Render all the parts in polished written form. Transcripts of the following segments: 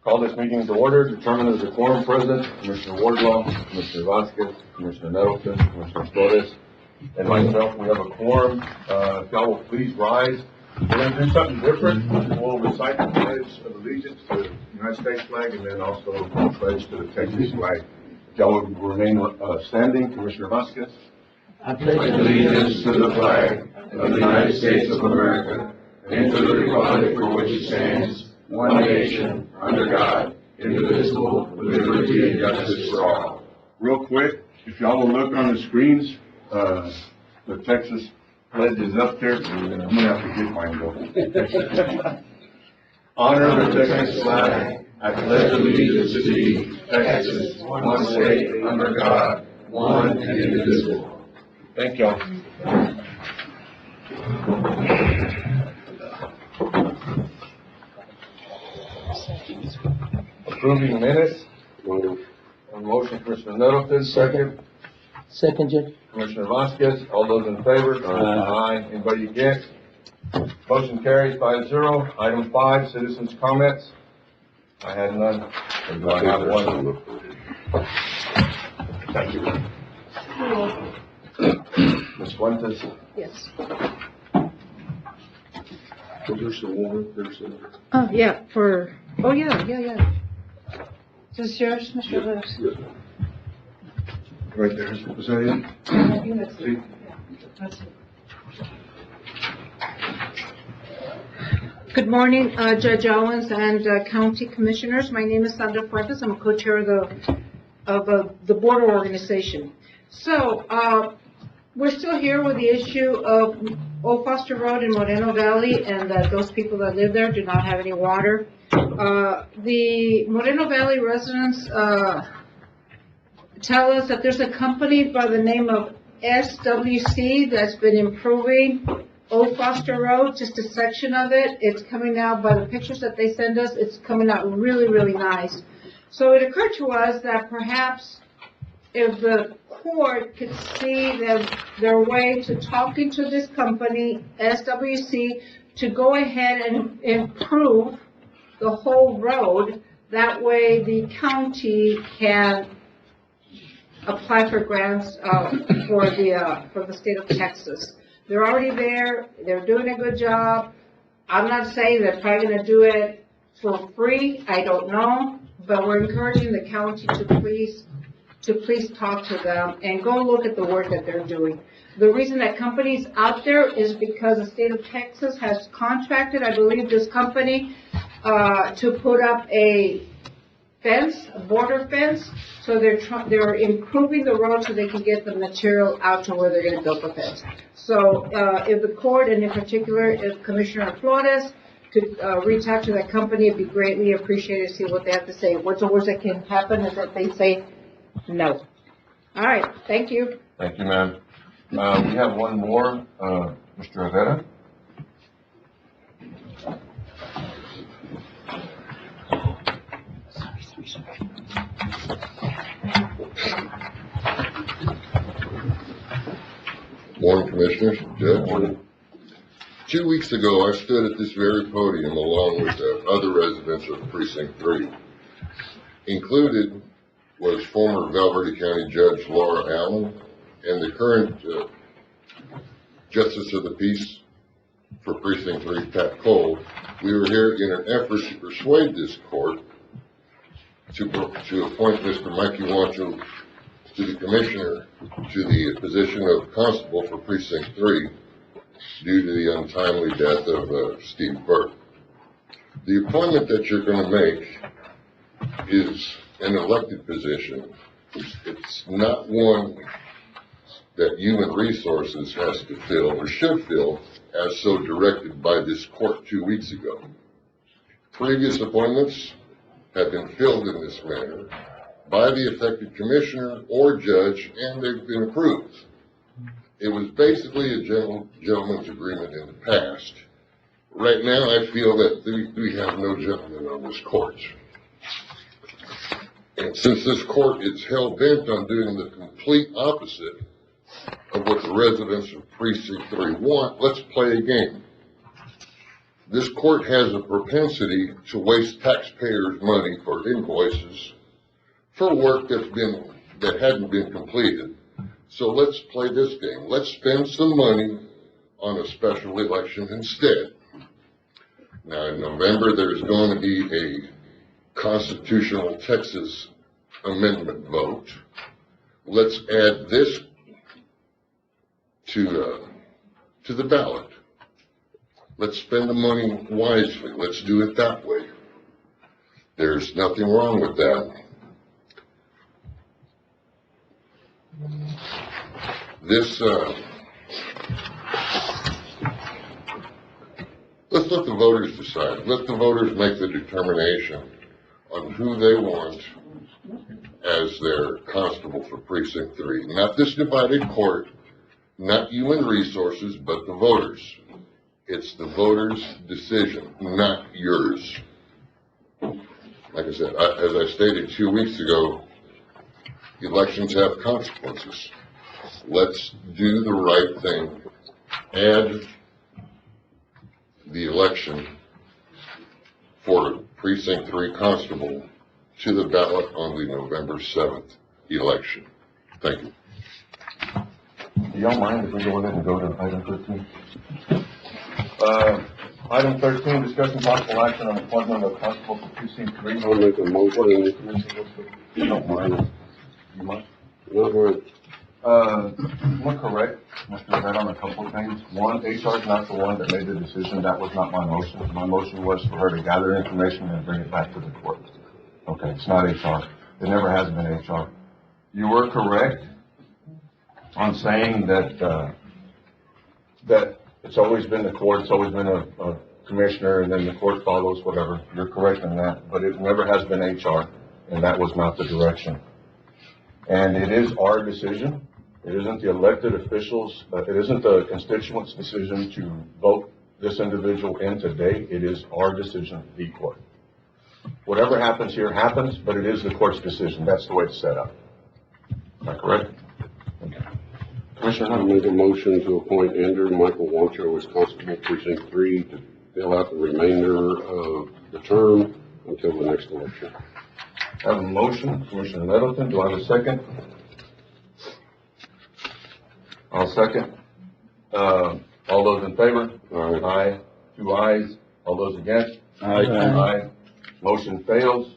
Call this meeting to order. Determined as a quorum present, Commissioner Wardlaw, Commissioner Vasquez, Commissioner Nettleton, Commissioner Flores, and myself. We have a quorum. If y'all will please rise. We're going to do something different. We'll recite the Pledge of Allegiance to the United States flag and then also the pledge to the Texas flag. If y'all will remain standing. Commissioner Vasquez. I pledge allegiance to the flag of the United States of America and to the republic for which it stands, one nation, under God, indivisible, with liberty and justice for all. Real quick, if y'all will look on the screens, the Texas pledge is up there. I'm gonna have to get mine though. Honor the Texas flag. I pledge allegiance to thee, Texas, one state, under God, one and indivisible. Thank y'all. Approving minutes. A motion, Commissioner Nettleton, second. Second, Judge. Commissioner Vasquez, all those in favor? Aye. Anybody against? Motion carries 5-0. Item 5, citizens' comments. I had none. Do I have one? Thank you. Ms. Fuentes? Yes. Commissioner Warren, there's Oh, yeah, yeah. Is this yours, Mr. Lewis? right there. Was that it? Good morning, Judge Owens and County Commissioners. My name is Sandra Fuentes. I'm a co-chair of the border organization. So, we're still here with the issue of Old Foster Road in Moreno Valley, and that those people that live there do not have any water. The Moreno Valley residents tell us that there's a company by the name of SWC that's been improving Old Foster Road, just a section of it. It's coming out, by the pictures that they send us, it's coming out really, really nice. So it occurred to us that perhaps if the court could see their way to talking to this company, SWC, to go ahead and improve the whole road, that way the county can apply for grants for the state of Texas. They're already there. They're doing a good job. I'm not saying they're probably going to do it for free. I don't know, but we're encouraging the county to please talk to them and go look at the work that they're doing. The reason that company's out there is because the state of Texas has contracted, I believe, this company to put up a fence, a border fence. So they're improving the road so they can get the material out to where they're going to build the fence. So if the court, and in particular if Commissioner Flores could reach out to that company, it'd be greatly appreciated to see what they have to say. What's the worst that can happen is that they say no. All right, thank you. Thank you, ma'am. We have one more, Mr. Rivera. Morning, Commissioners, Judge. 2 weeks ago, I stood at this very podium along with other residents of Precinct 3. Included was former Valverde County Judge Laura Allen and the current Justice of the Peace for Precinct 3, Pat Cole. We were here in an effort to persuade this court to appoint Mr. Mikey Wancho to the Commissioner to the position of Constable for Precinct 3 due to the untimely death of Steve Burke. The appointment that you're going to make is an elected position. It's not one that Human Resources has to fill or should fill as so directed by this court 2 weeks ago. Previous appointments have been filled in this manner by the affected commissioner or judge, and they've been approved. It was basically a gentleman's agreement in the past. Right now, I feel that we have no gentlemen on this court. And since this court is hell-bent on doing the complete opposite of what the residents of Precinct 3 want, let's play a game. this court has a propensity to waste taxpayers' money for invoices for work that hadn't been completed. So let's play this game. Let's spend some money on a special election instead. Now, in November, there's going to be a constitutional Texas amendment vote. Let's add this to the ballot. Let's spend the money wisely. Let's do it that way. There's nothing wrong with that. Let's let the voters decide. Let the voters make the determination on who they want as their constable for Precinct 3. Not this divided court, not human resources, but the voters. It's the voters' decision, not yours. Like I said, as I stated 2 weeks ago, elections have consequences. Let's do the right thing. Add the election for Precinct 3 constable to the ballot on the November 7th election. Thank you. Do y'all mind if we go ahead and go to item 13? Item 13, discussion possible action on appointment of constable for Precinct 3. I'll make a motion. You don't mind? You mind? No, go ahead. You're correct, Mr. Red, on a couple of things. One, HR is not the one that made the decision. That was not my motion. My motion was for her to gather information and bring it back to the court. Okay, it's not HR. It never has been HR. You were correct on saying that, that it's always been the court, it's always been a commissioner, and then the court follows whatever. You're correct in that, but it never has been HR, and that was not the direction. And it is our decision. It isn't the elected officials, it isn't the constituents' decision to vote this individual in today. It is our decision, the court. Whatever happens here happens, but it is the court's decision. That's the way it's set up. Am I correct? Okay. Commissioner I'll Hunt? make a motion to appoint Andrew Michael Wancho as constable Precinct 3 to fill out the remainder of the term until the next election. I have a motion, Commissioner Nettleton. Do I have a second? I'll second. All those in favor? Aye. Aye. 2 ayes. All those against? Aye. Aye. Motion fails.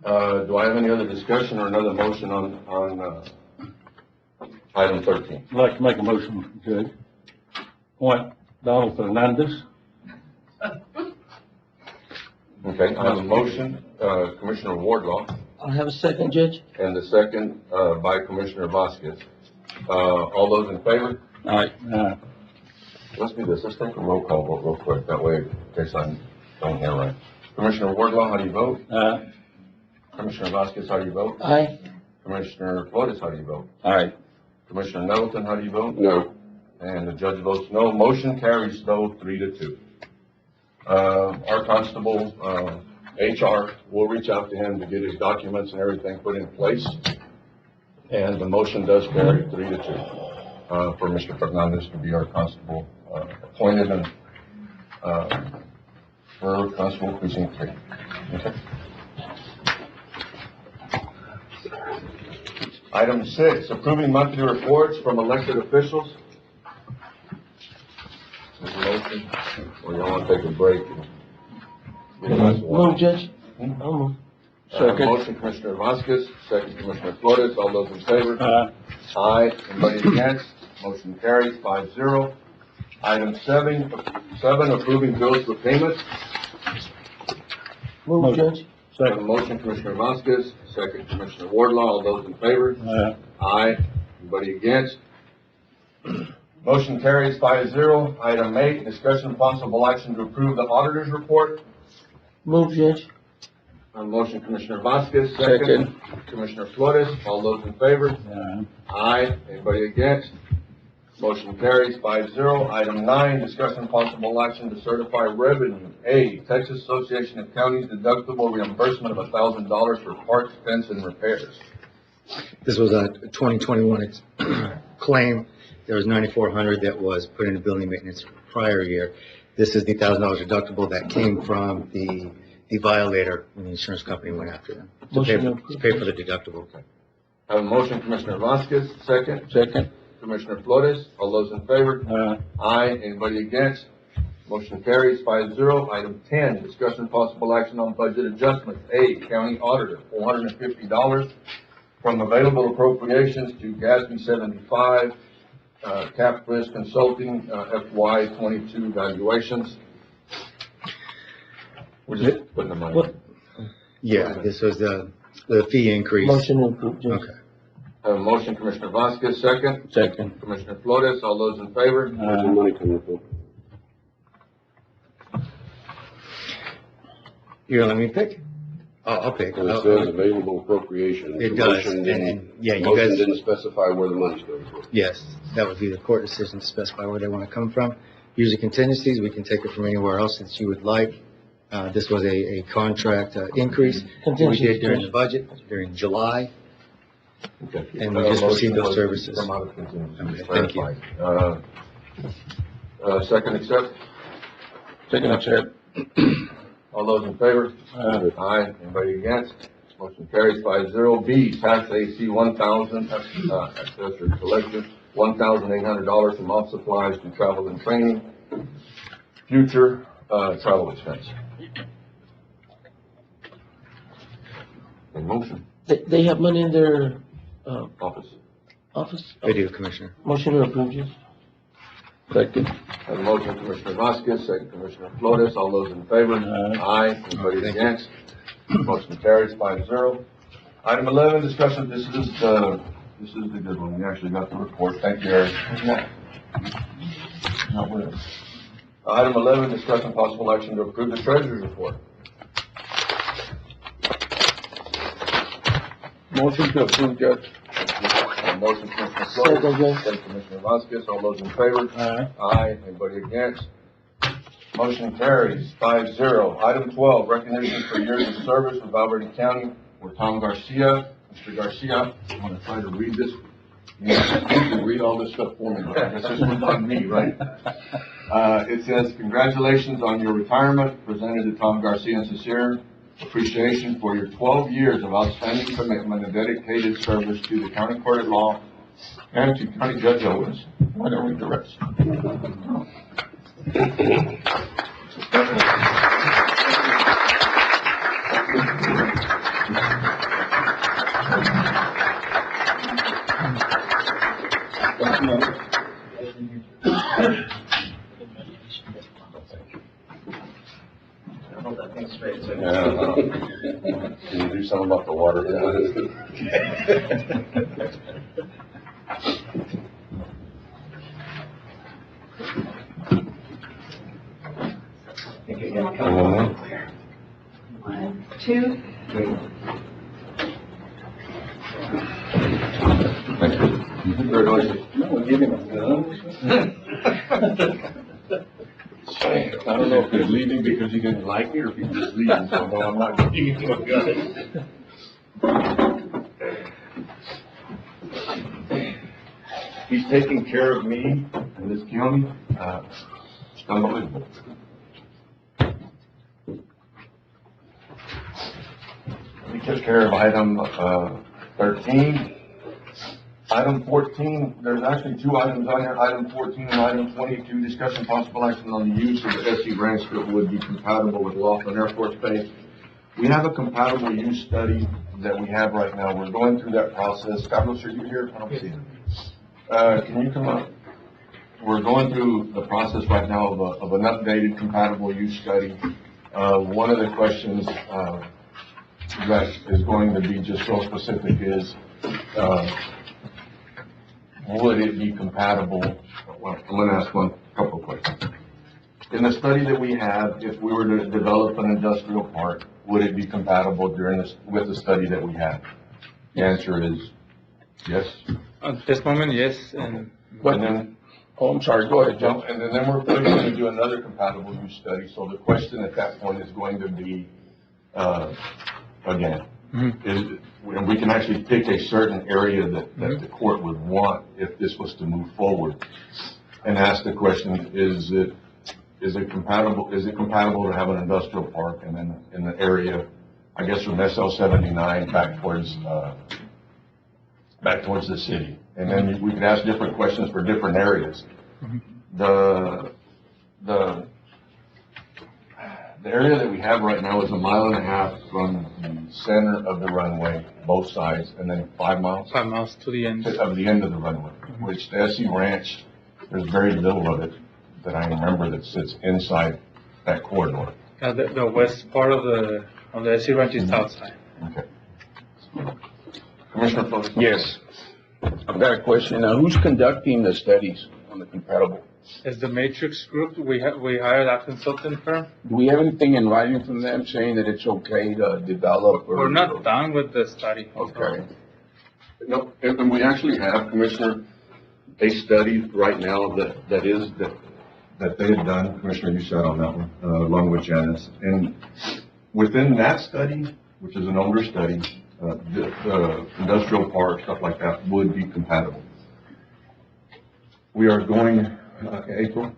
Do I have any other discussion or another motion on item 13? I'd like to make a motion, Judge. Appoint Donald Fernandez. Okay, I have a motion, Commissioner Wardlaw, I have a second, Judge. and the second, by Commissioner Vasquez. All those in favor? Aye. Let's do this. Let's take a roll call vote real quick. That way, in case I don't hear right. Commissioner Wardlaw, how do you vote? Commissioner Vasquez, how do you vote? Aye. Commissioner Flores, how do you vote? Aye. Commissioner Nettleton, how do you vote? No. And the judge votes no. Motion carries though 3-2. Our constable, HR, will reach out to him to get his documents and everything put in place. And the motion does carry 3-2, for Mr. Fernandez to be our constable, appointed and, for Constable Precinct 3. Okay. Item 6, approving monthly reports from elected officials. There's a motion, or you want to take a break? Move, Judge. I'll move. Second. Motion, Commissioner Vasquez, second, Commissioner Flores. All those in favor? Aye. Aye. Anybody against? Motion carries 5-0. Item 7, approving bills for payment. Move, Judge. I have a motion, Commissioner Vasquez, second, Commissioner Wardlaw. All those in favor? Aye. Aye. Anybody against? Motion carries 5-0. Item 8, discussion and possible action to approve the auditor's report. Move, Judge. A motion, Commissioner Vasquez, second, Commissioner Flores. All those in favor? Aye. Aye. Anybody against? Motion carries 5-0. Item 9, discussion and possible action to certify revenue. A, Texas Association of Counties deductible reimbursement of $1,000 for parts, fence, and repairs. This was a 2021 claim. There was $9,400 that was put into building maintenance prior year. This is the $1,000 deductible that came from the violator when the insurance company went after them to pay for the deductible. I have a motion, Commissioner Vasquez, second. Second. Commissioner Flores, all those in favor? Aye. Anybody against? Motion carries 5-0. Item 10, discussion possible action on budget adjustments. A, County Auditor, $450 from available appropriations to GASB 75, Cap Risk Consulting, FY 22 valuations. We're just putting the money. What? Yeah, this was the fee increase. Motion to approve, Judge. Okay. I have a motion, Commissioner Vasquez, second. Second. Commissioner Flores, all those in favor? Where's the money coming from? You're gonna let me pick? I'll pick. And it says available appropriation. It The does, motion and didn't- yeah, you Motion guys- didn't specify where the money's coming from. Yes, that would be the court decision to specify where they want to come from. Usually contingencies, we can take it from anywhere else that you would like. This was a contract increase that we did during the budget, during July. Okay. And we just received those services. Come out of contingency. Okay, thank you. Second accept, Second, accept. all those in favor? Aye. Anybody against? Motion carries 5-0. B, tax AC 1,000, accessory collection, $1,800 from off supplies to travel and training. Future, travel expense. A motion, They have money in their, office. office? They do, Commissioner. Motion to approve, Judge. Second. Have a motion, Commissioner Vasquez, second Commissioner Flores, all those in favor? Aye. Anybody Thank you. against? Motion carries 5-0. Item 11, discussion, this is the good one, we actually got the report, thank you, Eric. Not with us. Item 11, discussion possible action to approve the treasurer's report. Motion to approve, Judge. Have a motion, Commissioner Second, Flores, Judge. second Commissioner Vasquez, all those in favor? Aye. Aye. Anybody against? Motion carries 5-0. Item 12, recognition for years of service with Val Verde County for Tom Garcia. Mr. Garcia, I'm gonna try to read this. You can read all this stuff for me, but I guess this one's on me, right? It says, congratulations on your retirement, presented to Tom Garcia and sincere appreciation for your 12 years of outstanding commitment and dedicated service to the county court of law and to County Judge Owens. Why don't we direct? Yeah, can you do something about the water? One, two. Thank you. Congratulations. No, we're giving them I don't know if he's leaving because he didn't like me or if he's just leaving, so no, I'm not giving him a gun. He's taking care of me in this county, it's unbelievable. We took care of item, 13. Item 14, there's actually two items on here, item 14 and item 22, discussion possible action on the use of the SC branch that would be compatible with Laughlin Air Force Base. We have a compatible use study that we have right now. We're going through that process. Carlos, are you here? I don't see him. Can you come up? We're going through the process right now of an updated compatible use study. One of the questions, that is going to be just real specific is, would it be compatible? Well, I'm going to ask a couple of questions. In the study that we have, if we were to develop an industrial park, would it be compatible with the study that we have? The answer is yes. At this moment, yes, and And then, Oh, I'm sorry, go ahead, Judge. and then we're going to do another compatible use study. So the question at that point is going to be, again, and we can actually pick a certain area that the court would want if this was to move forward. And ask the question, is it is it compatible to have an industrial park and then in the area, I guess from SL 79 back towards the city? And then we could ask different questions for different areas. The area that we have right now is 1.5 miles from the center of the runway, both sides, and then 5 miles 5 miles to the end. of the end of the runway, which the SE Ranch, there's very little of it that I remember that sits inside that corridor. The west part of the SC Ranch is outside. Okay. Commissioner Flores? Yes. I've got a question. Who's conducting the studies on the compatible? As the Matrix Group, we hired that consultant firm. Do we have anything in writing from them saying that it's okay to develop or? We're not done with the study. Okay. No, and we actually have, Commissioner, a study right now that they have done, Commissioner, you sat on that one, along with Janice. And within that study, which is an older study, the industrial park, stuff like that, would be compatible. We are going, April?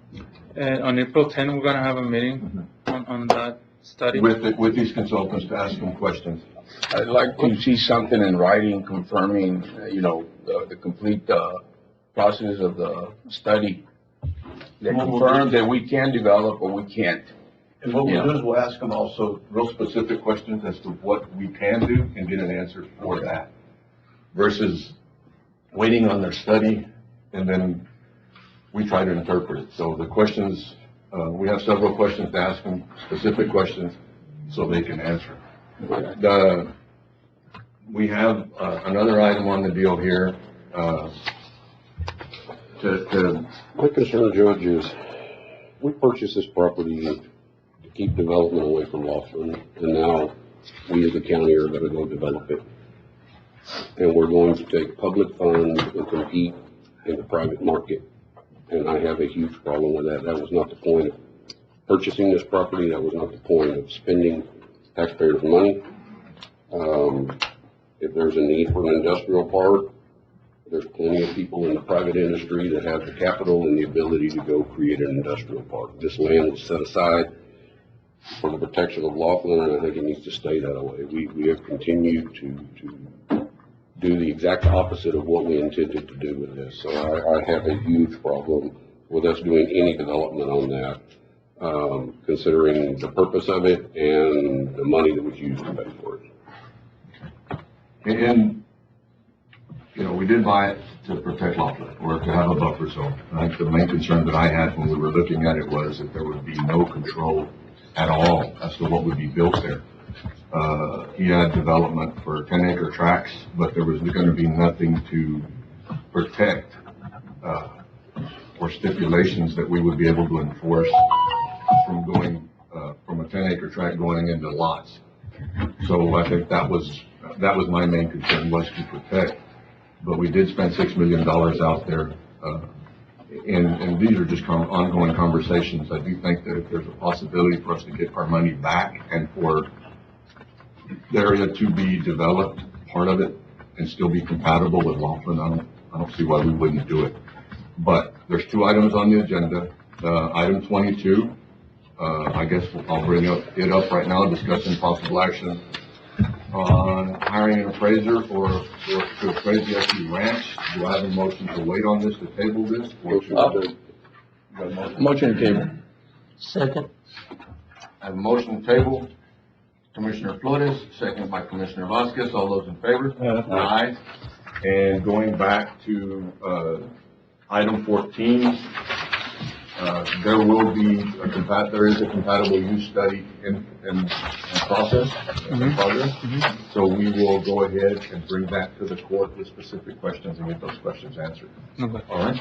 And on April 10, we're gonna have a meeting on that study. With these consultants to ask them questions. I'd like to see something in writing confirming, the complete, process of the study. That confirms that we can develop or we can't. And what we'll do is we'll ask them also real specific questions as to what we can do and get an answer for that. Versus waiting on their study and then we try to interpret it. So the questions, we have several questions to ask them, specific questions, so they can answer. We have another item on the deal here. My concern, Judge, is we purchased this property to keep development away from Laughlin, and now we as a county are gonna go develop it. And we're going to take public funds and compete in the private market. And I have a huge problem with that. That was not the point of purchasing this property. That was not the point of spending taxpayers' money. If there's a need for an industrial park, there's plenty of people in the private industry that have the capital and the ability to go create an industrial park. This land was set aside for the protection of Laughlin, and I think it needs to stay that way. We have continued to do the exact opposite of what we intended to do with this. So I have a huge problem with us doing any development on that, considering the purpose of it and the money that was used to pay for it. And, we did buy it to protect Laughlin, or to have a buffer zone. I think the main concern that I had when we were looking at it was that there would be no control at all as to what would be built there. He had development for 10-acre tracts, but there was going to be nothing to protect, or stipulations that we would be able to enforce from going, from a 10-acre tract going into lots. So I think that was my main concern, was to protect. But we did spend $6 million out there, and these are just ongoing conversations. I do think that if there's a possibility for us to get our money back and for the area to be developed, part of it, and still be compatible with Laughlin, I don't see why we wouldn't do it. But there's 2 items on the agenda. Item 22, I guess I'll bring it up right now, discussing possible action on hiring an appraiser to appraise the SE Ranch. Do I have a motion to wait on this, to table this? Motion to table. Second. I have a motion to table. Commissioner Flores, second by Commissioner Vasquez. All those in favor? Aye. And going back to, item 14, there is a compatible use study in progress. So we will go ahead and bring that to the court with specific questions and get those questions answered. Okay. All right?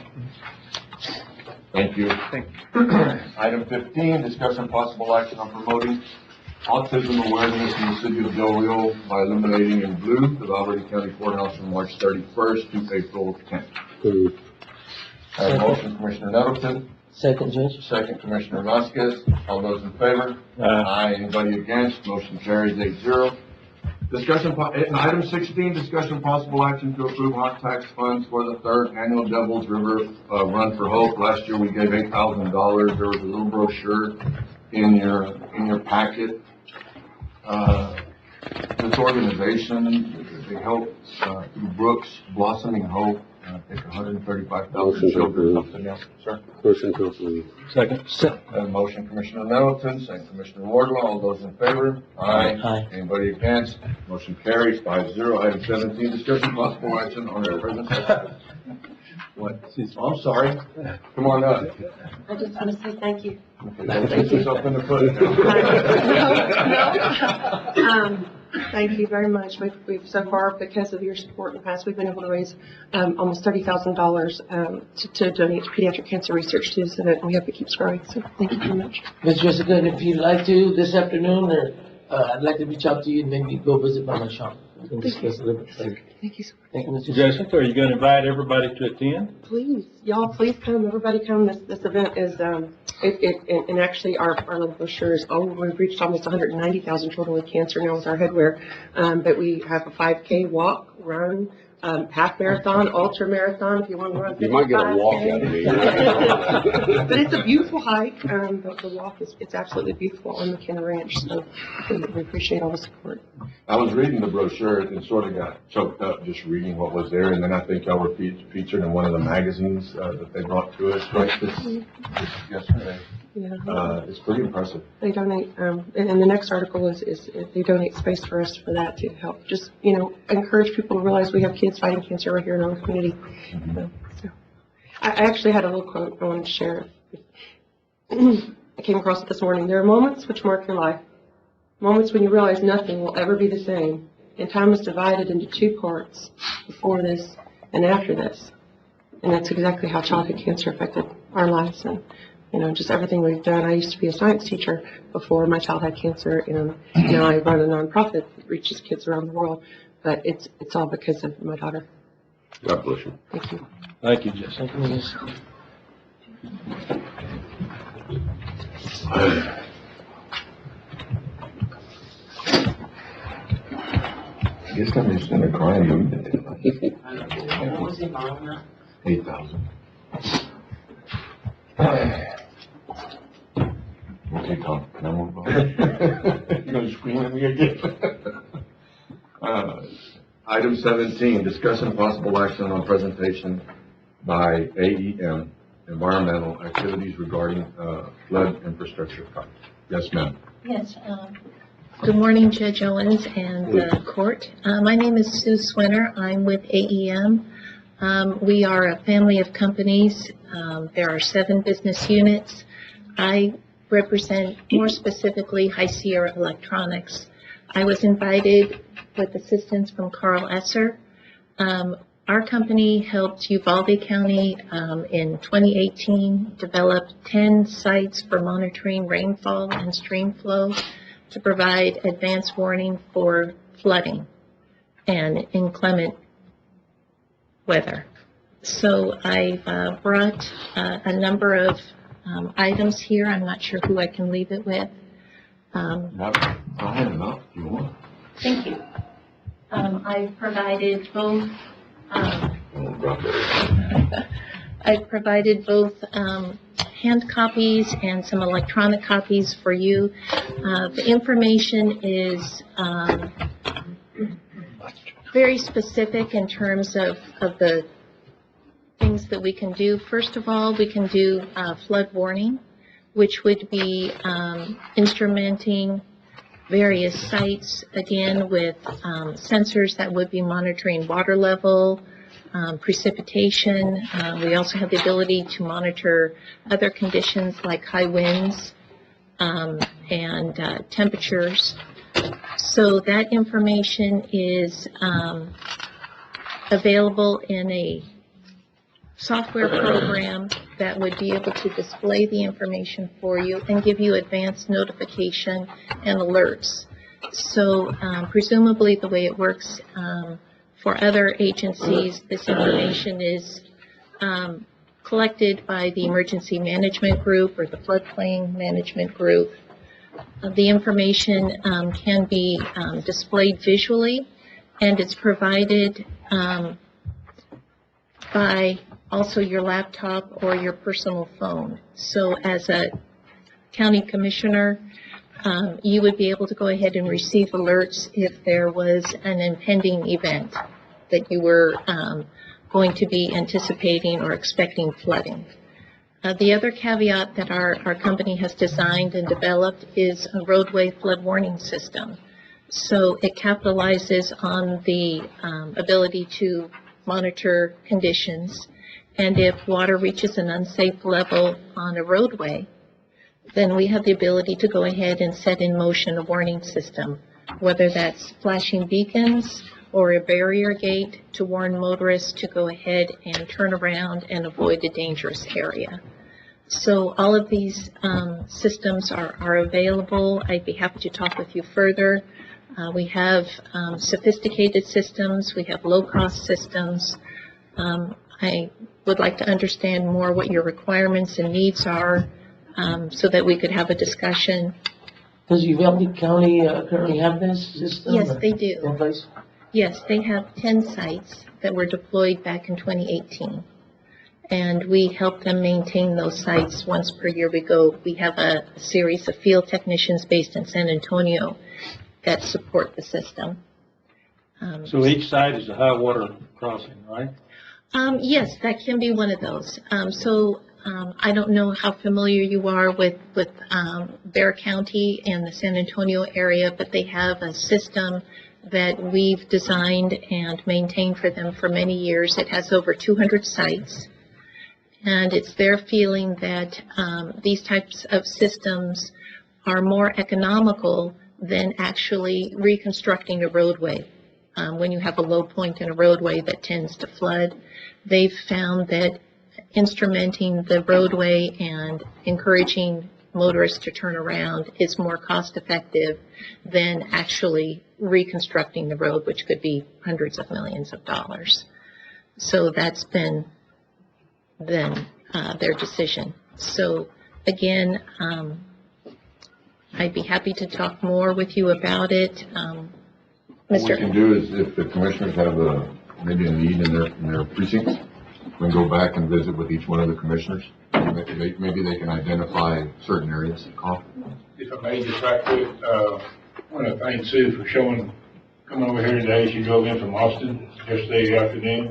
Thank you. Item 15, discussion possible action on promoting autism awareness in the city of Del Rio by illuminating in blue the Valverde County Courthouse from March 31st to April 10th. I have a motion, Commissioner Nettleton. Second, Judge. Second, Commissioner Vasquez. All those in favor? Aye. Anybody against? Motion carries 8-0. Item 16, discussion possible action to approve hot tax funds for the third annual Devils River Run for Hope. Last year, we gave $8,000. There was a little brochure in your packet. This organization, they help through Brooks Blossoming Hope, I think 135,000 Motion to children. approve. Something else, sir? Motion to approve. Second. Motion, Commissioner Nettleton, second Commissioner Wardlaw. All those in favor? Aye. Anybody against? Motion carries 5-0. Item 17, discussion possible action on the presentation. What? Oh, I'm sorry. Come on up. I just want to say thank you. Okay, don't shoot yourself in the foot. No. Thank you very much. We've so far, because of your support in the past, we've been able to raise almost $30,000 to donate to pediatric cancer research to this event, and we hope it keeps growing. So thank you very much. Ms. Jessica, and if you'd like to this afternoon, or, I'd like to reach out to you and maybe go visit Mama Shop. We can discuss a little bit further. Thank you so much. Thank you, Ms. Jessica. Jessica, are you gonna invite everybody to attend? Please, y'all, please come. Everybody come. This event is, and actually our little brochure is, we've reached almost 190,000 children with cancer now with our headwear. But we have a 5K walk, run, half marathon, ultra marathon, if you want to run. You might get a walk 55K. out of me. But it's a beautiful hike. The walk it's absolutely beautiful on McKenna Ranch. So we appreciate all the support. I was reading the brochure and sort of got choked up just reading what was there, and then I think y'all were featured in one of the magazines that they brought to us right this yesterday. Yeah. It's pretty impressive. They donate, and the next article is they donate space for us for that to help just, encourage people to realize we have kids fighting cancer right here in our community. So, I actually had a little quote I wanted to share. I came across it this morning. There are moments which mark your life, moments when you realize nothing will ever be the same, and time is divided into two parts, before this and after this. And that's exactly how childhood cancer affected our lives. And just everything we've done. I used to be a science teacher before my child had cancer, and now I run a nonprofit that reaches kids around the world. But it's all because of my daughter. God bless you. Thank you. Thank you, Jessica. Thank you, Ms. I guess I'm just in a crying mood today. 8,000. Okay, Tom, can I move on? You're gonna scream at me again? Item 17, discussion possible action on presentation by AEM, environmental activities regarding flood infrastructure project. Yes, ma'am. Yes. Good morning, Judge Owens and court. My name is Sue Swinner. I'm with AEM. We are a family of companies. There are 7 business units. I represent more specifically High Sierra Electronics. I was invited with assistance from Carl Esser. Our company helped Uvalde County in 2018 develop 10 sites for monitoring rainfall and stream flow to provide advance warning for flooding and inclement weather. So I've brought a number of items here. I'm not sure who I can leave it with. I had enough if you want. Thank you. I've provided both hand copies and some electronic copies for you. The information is very specific in terms of the things that we can do. First of all, we can do flood warning, which would be instrumenting various sites, again, with sensors that would be monitoring water level, precipitation. We also have the ability to monitor other conditions like high winds and temperatures. So that information is available in a software program that would be able to display the information for you and give you advanced notification and alerts. So presumably the way it works for other agencies, this information is collected by the Emergency Management Group or the Floodplain Management Group. the information can be displayed visually, and it's provided by also your laptop or your personal phone. So as a county commissioner, you would be able to go ahead and receive alerts if there was an impending event that you were going to be anticipating or expecting flooding. The other caveat that our company has designed and developed is a roadway flood warning system. So it capitalizes on the ability to monitor conditions, and if water reaches an unsafe level on a roadway, then we have the ability to go ahead and set in motion a warning system, whether that's flashing beacons or a barrier gate to warn motorists to go ahead and turn around and avoid a dangerous area. So all of these systems are available. I'd be happy to talk with you further. We have sophisticated systems. We have low-cost systems. I would like to understand more what your requirements and needs are, so that we could have a discussion. Does Uvalde County currently have this system? Yes, they do. In place? Yes, they have 10 sites that were deployed back in 2018. And we help them maintain those sites once per year. We have a series of field technicians based in San Antonio that support the system. So each side is a high water crossing, right? Yes, that can be one of those. I don't know how familiar you are with Bexar County and the San Antonio area, but they have a system that we've designed and maintained for them for many years. It has over 200 sites, and it's their feeling that these types of systems are more economical than actually reconstructing a roadway. When you have a low point in a roadway that tends to flood, they've found that instrumenting the roadway and encouraging motorists to turn around is more cost effective than actually reconstructing the road, which could be hundreds of millions of dollars. So that's been then their decision. So again, I'd be happy to talk more with you about it. What we can do is, if the commissioners have maybe a need in their precincts, we can go back and visit with each one of the commissioners. Maybe they can identify certain areas. If I may, just right quick, I want to thank Sue for coming over here today. She drove in from Austin yesterday afternoon.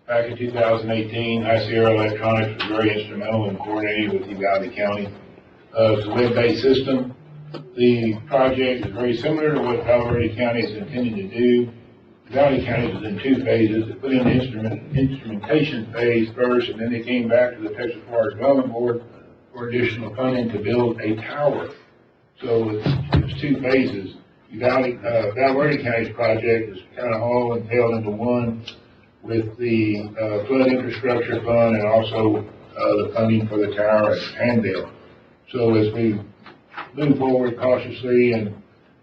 Back in 2018, High Sierra Electronics was very instrumental in coordinating with Uvalde County. It's a web-based system. The project is very similar to what Palo Verde County is intending to do. Uvalde County was in two phases. They put in the instrumentation phase first, and then they came back to the Texas Forest Development Board for additional funding to build a tower. So it's two phases. Palo Verde County's project is kind of all entailed into one, with the flood infrastructure fund and also the funding for the tower at Handale. So as we move forward cautiously and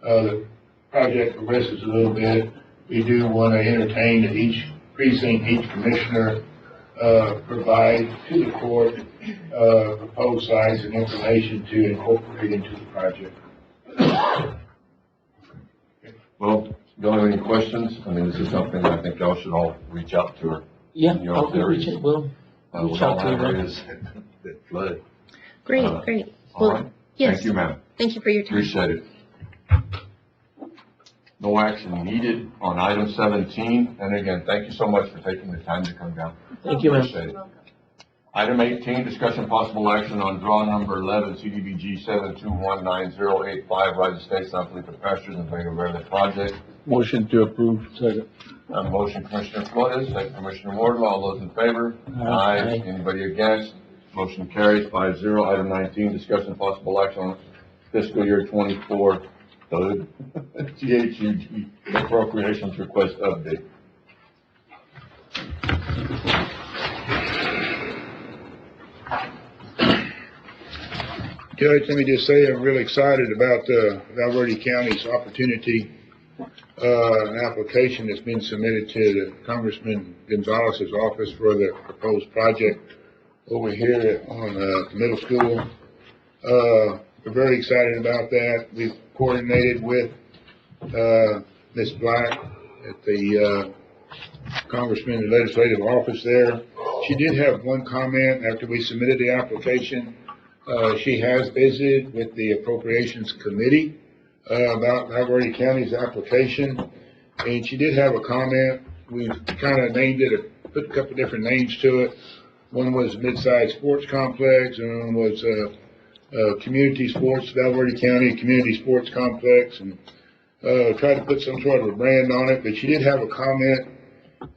the project progresses a little bit, we do want to entertain that each precinct, each commissioner provide to the court proposed sites and information to incorporate into the project. Well, don't have any questions? I mean, this is something I think y'all should all reach out to her. Yeah, In your I'll be areas. reaching, we'll reach With all out to our her. areas that flood. Great. All right. Yes. Thank you, ma'am. Thank you for your time. Appreciate it. No action needed on item 17. And again, thank you so much for taking the time to come down. Thank you, ma'am. Appreciate it. Item 18, discussion possible action on draw number 11, CDBG 7219085, Rise Estates, San Felipe Pastures, and Vega Verde project. Motion to approve. Second. Motion Commissioner Flores, second Commissioner Wardlaw. All those in favor? Aye. Anybody against? Motion carries 5-0. Item 19, discussion possible action on fiscal year 24, the GHUG appropriations request update. Judge, let me just say I'm really excited about Val Verde County's opportunity. An application that's been submitted to Congressman Gonzalez's office for the proposed project over here on the middle school. We're very excited about that. We've coordinated with, Ms. Black at the, Congressman legislative office there. She did have one comment after we submitted the application. She has visited with the Appropriations Committee, about Alvarado County's application, and she did have a comment. We've kind of named it, put a couple different names to it. One was Mid-Size Sports Complex, and one was, Community Sports, Alvarado County Community Sports Complex, and, tried to put some sort of a brand on it, but she did have a comment,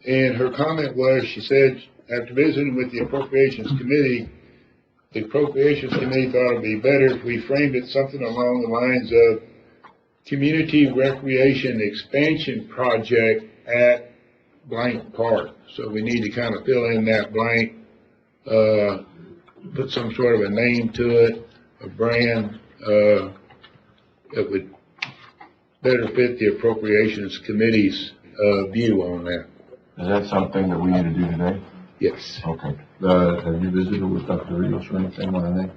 and her comment was, she said, after visiting with the Appropriations Committee, the Appropriations Committee thought it'd be better if we framed it something along the lines of Community Recreation Expansion Project at blank park. So we need to kind of fill in that blank, put some sort of a name to it, a brand, that would better fit the Appropriations Committee's, view on that. Is that something that we need to do today? Yes. Okay. Have you visited with Dr. Rios or anything on that?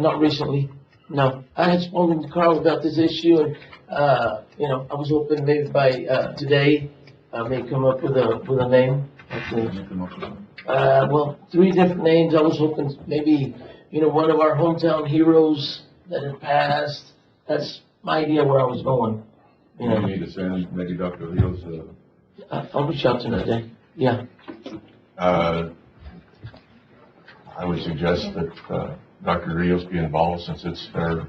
Not recently, no. I had spoken to Carl about this issue, and, I was hoping maybe by, today, I may come up with a name. Well, 3 different names. I was hoping maybe, one of our hometown heroes that had passed. That's my idea where I was going. You need to send maybe Dr. Rios I'll reach out to him today. Yeah. I would suggest that, Dr. Rios be involved since it's their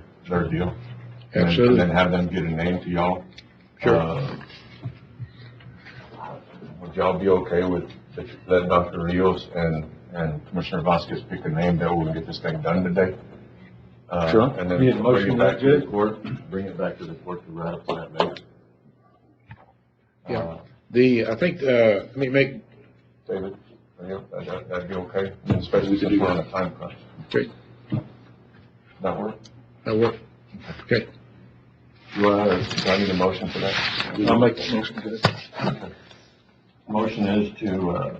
deal. Absolutely. And then have them get a name to y'all. Sure. Would y'all be okay with letting Dr. Rios and Commissioner Vasquez pick a name that we can get this thing done today? Sure. And then Need a bring motion it back to to the that? court, to ratify that name. Yeah. I think, let me make, David, that'd be okay, especially since we're on a time crunch. great, That work? that work. Okay. Do I need a motion for that? I'll make a motion to that. Motion is to,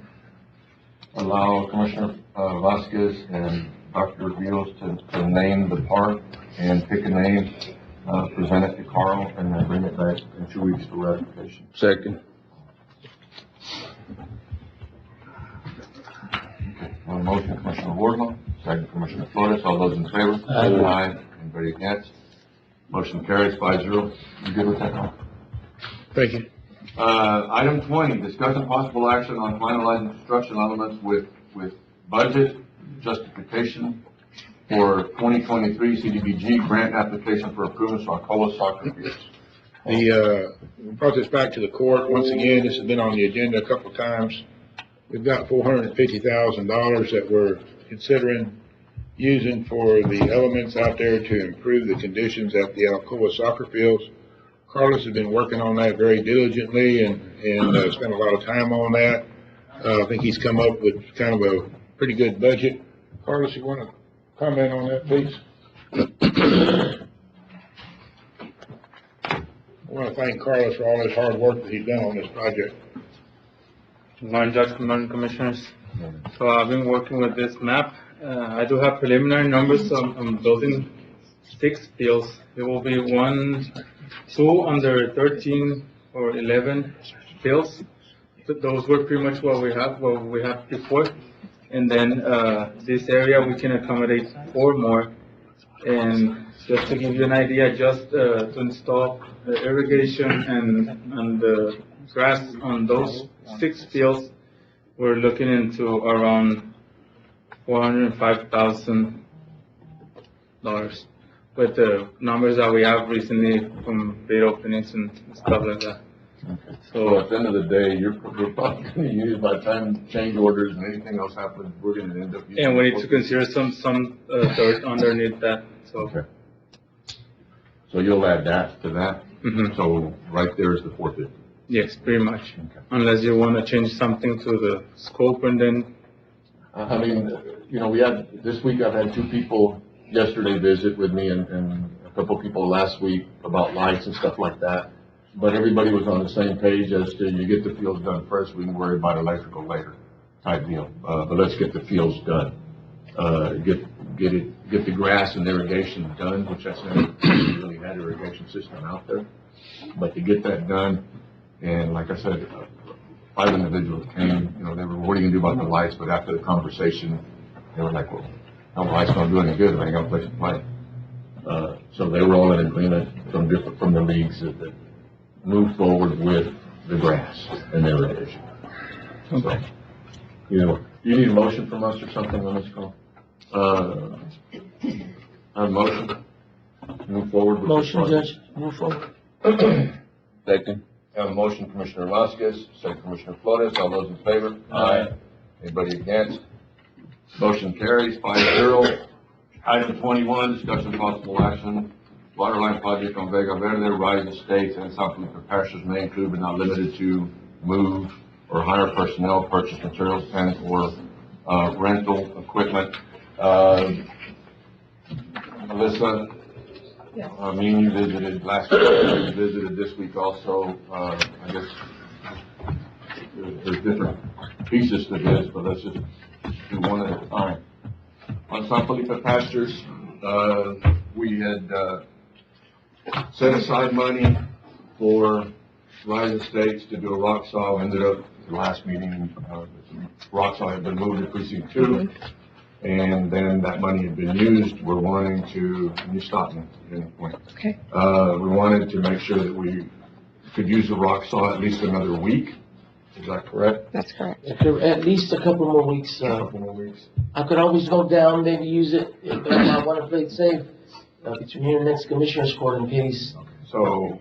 allow Commissioner, Vasquez and Dr. Rios to name the park and pick a name, present it to Carl, and then bring it back in 2 weeks for ratification. Second. On the motion, Commissioner Wardlaw, second Commissioner Flores, all those in favor? Aye. Anybody against? Motion carries 5-0. You good with that, Carl? Thank you. Item 20, discussion possible action on finalizing construction elements with budget justification for 2023 CDBG grant application for improvements on Alcoa soccer fields. We brought this back to the court. Once again, this has been on the agenda a couple of times. We've got $450,000 that we're considering using for the elements out there to improve the conditions at the Alcoa soccer fields. Carlos has been working on that very diligently and spent a lot of time on that. I think he's come up with kind of a pretty good budget. Carlos, you want to comment on that, please? I want to thank Carlos for all his hard work that he's done on this project. Good morning, Judge, good morning, Commissioners. So I've been working with this map. I do have preliminary numbers. I'm building 6 fields. There will be 2 under 13 or 11 fields. Those were pretty much what we have before. And then this area we can accommodate 4 more. And just to give you an idea, just to install the irrigation and the grass on those 6 fields, we're looking into around $405,000 with the numbers that we have recently from bid openings and stuff like that. Okay. So at the end of the day, you're probably going to use, by the time change orders and anything else happens, we're going to end up using. And we need to consider some dirt underneath that, so. Okay. So you'll add that to that? Mhm. So right there is the 450? Yes, pretty much. Okay. Unless you want to change something to the scope and then. I mean, this week I've had 2 people yesterday visit with me and a couple people last week about lights and stuff like that. But everybody was on the same page as to you get the fields done first, we can worry about electrical later type deal. But let's get the fields done. Get it get the grass and irrigation done, which that's never really had irrigation system out there. But to get that done, and like I said, 5 individuals came, you know, they were, what are you gonna do about the lights? But after the conversation, they were like, well, no, lights don't do any good if I ain't got a place to play. So they were all in agreement from the leagues that move forward with the grass and irrigation. So, you know, you need a motion from us or something on this call? A motion, move forward with. Motion, Judge, move forward. Second. Have a motion, Commissioner Vasquez, second Commissioner Flores, all those in favor? Aye. Anybody against? Motion carries 5-0. Item 21, discussion possible action, water line project on Vega Verde, Rise Estates, and San Felipe Parishes may include but not limited to move or hire personnel, purchase materials, and or rental equipment. Melissa, me and you visited last week, you visited this week also. I guess there's different pieces to this, but let's just do one at a time. On San Felipe Pastures, we had set aside money for Rise Estates to do a rock saw. Ended up, the last meeting, rock saw had been moved to precinct 2. And then that money had been used. We're wanting to, and you stop me at any point. Okay. We wanted to make sure that we could use the rock saw at least another week. Is that correct? That's correct. At least a couple more weeks, A couple more weeks. I could always go down, maybe use it, if I want to play it safe, between here and next Commissioner's Court in case. So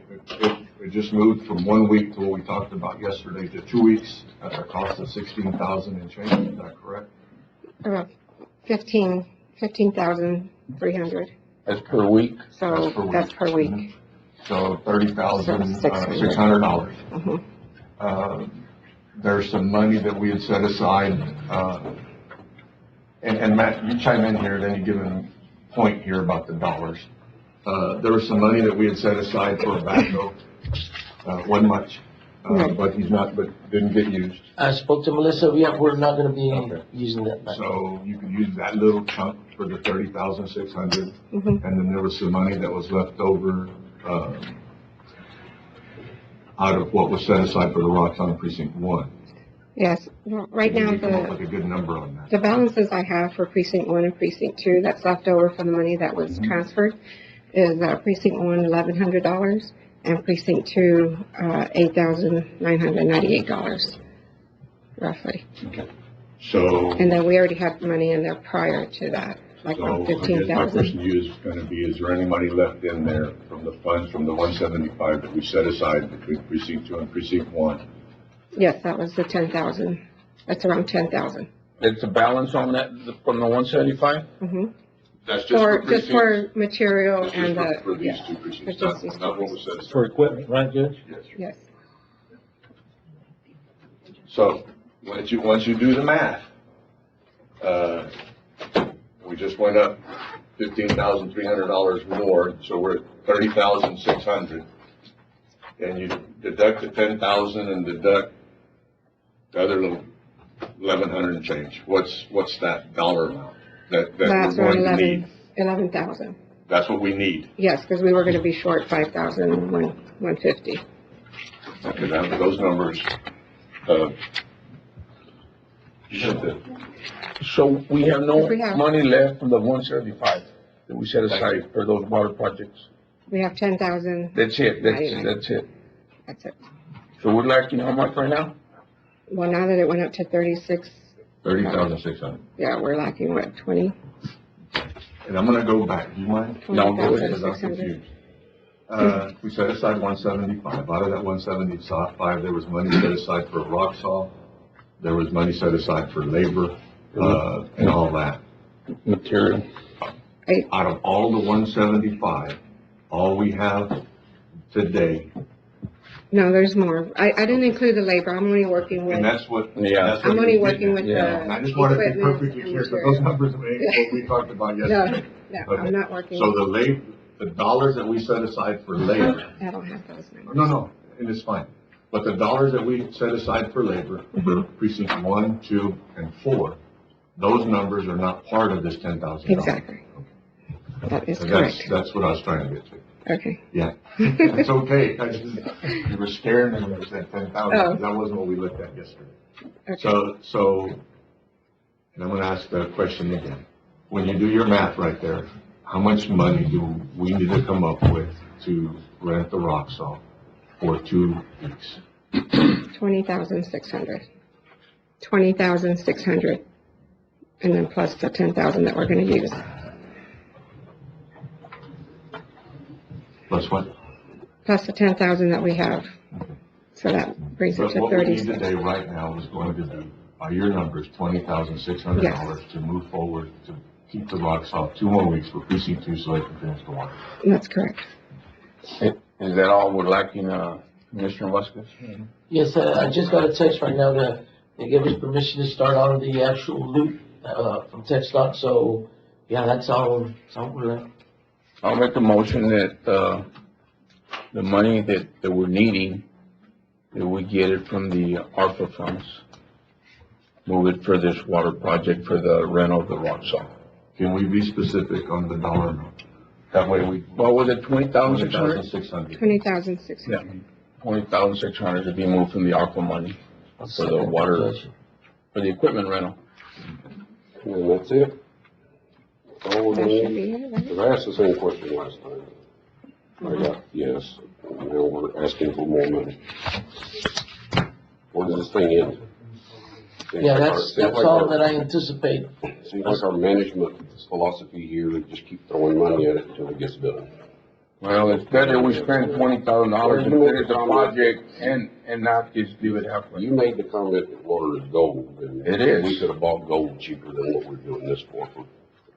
it just moved from 1 week to what we talked about yesterday to 2 weeks at a cost of $16,000 and change. Is that correct? 15,300. That's per week? So that's per week. Mhm. So $30,600. Mhm. There's some money that we had set aside, and Matt, you chime in here at any given point here about the dollars. There was some money that we had set aside for a backhoe, wasn't much, but didn't get used. I spoke to Melissa, we're not gonna be Okay. using that back. So you could use that little chunk for the $30,600, Mhm. and then there was some money that was left over, out of what was set aside for the rocks on precinct 1. Yes, right now, You come up with a good number on that. the balances I have for precinct 1 and precinct 2, that's left over from the money that was transferred, is precinct 1, $1,100, and precinct 2, $8,998, roughly. So, And then we already had money in there prior to that, like so I guess my 15,000. question to you is gonna be, is there any money left in there from the funds from the 175 that we set aside between precinct 2 and precinct 1? Yes, that was the 10,000. That's around 10,000. It's a balance on that, from the 175? Mhm. That's Just for material That's and just for the, these yeah, two precincts, for just these not what two was set aside. For equipment, right, Judge? Yes, sir. yes. So, once you do the math, we just went up $15,300 more, so we're at $30,600. And you deduct the 10,000 and deduct the other little 1,100 and change. What's that dollar amount that we're That's going around to need? 11,000. That's what we need. Yes, because we were going to be short 5,150. Okay, now those numbers, you said that. So we have no We have- money left from the 175 that we set aside for those water projects? We have 10,000. That's it, that's it. That's it. So we're lacking how much right now? Well, now that it went up to 36, 30,600. yeah, we're lacking, what, 20? And I'm gonna go back, do you mind? No, go ahead. Because I'm 20,600. confused. We set aside 175. Out of that 175, there was money set aside for a rock saw. There was money set aside for labor, and all that. Material. Out of all the 175, all we have today, No, there's more. I didn't include the labor. I'm only working with, and that's what. Yeah. that's what I'm only we did working with the Yeah. And I just want to be equipment perfectly and clear, because material. those numbers ain't what we talked about No, yesterday. no, Okay. I'm not working. So the dollars that we set aside for labor, I don't have those numbers. no, and it's fine. But the dollars that we set aside for labor, for precinct 1, 2, and 4, those numbers are not part of this $10,000. Exactly. That is And correct. That's what I was trying to get to. Okay. Yeah. It's okay. You were scaring me when you said 10,000. Oh. That wasn't what we looked at yesterday. Okay. So, and I'm gonna ask the question again. When you do your math right there, how much money do we need to come up with to rent the Roxall for 2 weeks? 20,600. 20,600. And then plus the 10,000 that we're going to use. Plus what? Plus the 10,000 that we have. So that brings it But to what we need 36. today, right now, is going to be, by your numbers, $20,600 to move forward to keep the Roxall 2 more weeks for precinct 2 so they can finish the water. That's correct. Is that all we're lacking, Commissioner Vasquez? Yes, I just got a text right now that they gave us permission to start on the actual loop, from TxDOT, so, yeah, that's all we're left. I'll make a motion that, the money that we're needing, that we get it from the ARPA funds. Move it for this water project for the rental of the Roxall. Can we be specific on the dollar amount? That way we. What was it, 20,600? 20,600. 20,600. 20,600 to be moved from the ARPA money for the water, for the equipment rental. And that's it. That's all we're That gonna should need. be it, right? Because I asked the same question last time. I got yes, now we're asking for more money. Where does this thing end? Seems Yeah, like our- that's seems like all our- that I anticipate. Seems like our management philosophy here, to just keep throwing money at it until it gets done. Well, it's better we spend $20,000 and finish the project and not just do it halfway. You made the comment that water is gold, and It is. we could have bought gold cheaper than what we're doing this for.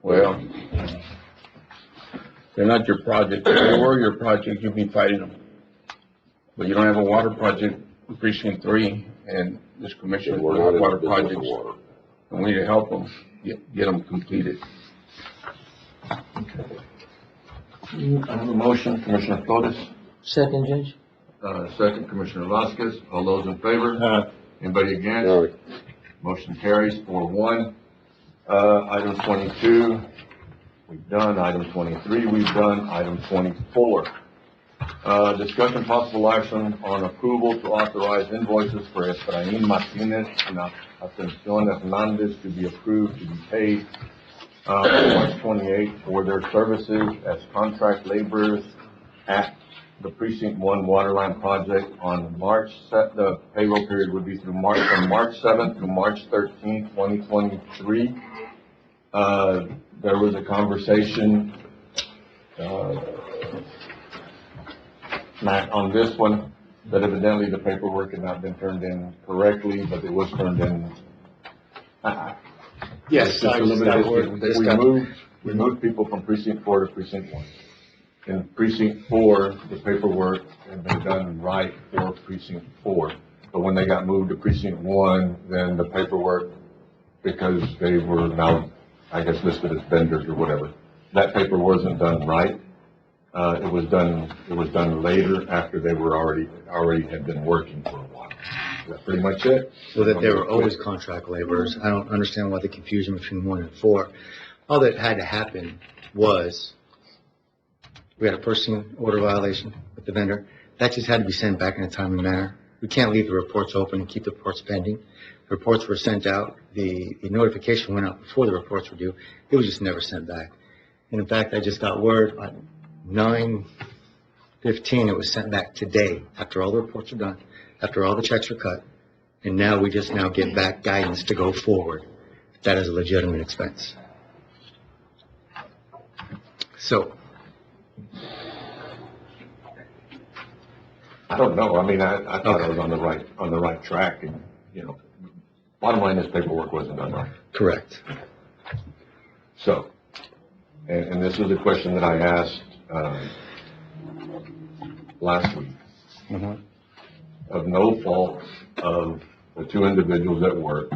Well, they're not your project. If they were your project, you'd be fighting them. But you don't have a water project in precinct 3, and this commission And has we're not in the water business of projects. water. And we need to help them, get them completed. I have a motion, Commissioner Flores, Second, Judge? second, Commissioner Vasquez. All those in favor? Anybody against? All right. Motion carries 4-1. Item 22, we've done. Item 23, we've done. Item 24. Discussion possible action on approval to authorize invoices for Efrain Martinez and Ascension Hernandez to be approved to be paid on March 28 for their services as contract laborers at the Precinct 1 Waterline Project on the payroll period would be from March 7th to March 13th, 2023. There was a conversation, Matt, on this one, that evidently the paperwork had not been turned in correctly, but it was turned in. Yes, Just a little bit of history. We moved. moved people from precinct 4 to precinct 1. In precinct 4, the paperwork had been done right for precinct 4. But when they got moved to precinct 1, then the paperwork, because they were now, I guess, listed as vendors or whatever, that paper wasn't done right. It was done later after they were already had been working for a while. Is that pretty much it? So that they were always contract laborers. I don't understand why the confusion between 1 and 4. All that had to happen was, we had a person order violation with the vendor. That just had to be sent back in a timely manner. We can't leave the reports open and keep the reports pending. The reports were sent out. The notification went out before the reports were due. It was just never sent back. And in fact, I just got word at 9:15, it was sent back today, after all the reports were done, after all the checks were cut. And now we just now get back guidance to go forward. That is a legitimate expense. So, I don't know. I mean, I thought I was on the right track and, bottom line is paperwork wasn't done right. correct. So, and this is a question that I asked, last week. Mhm. Of no fault of the 2 individuals that work,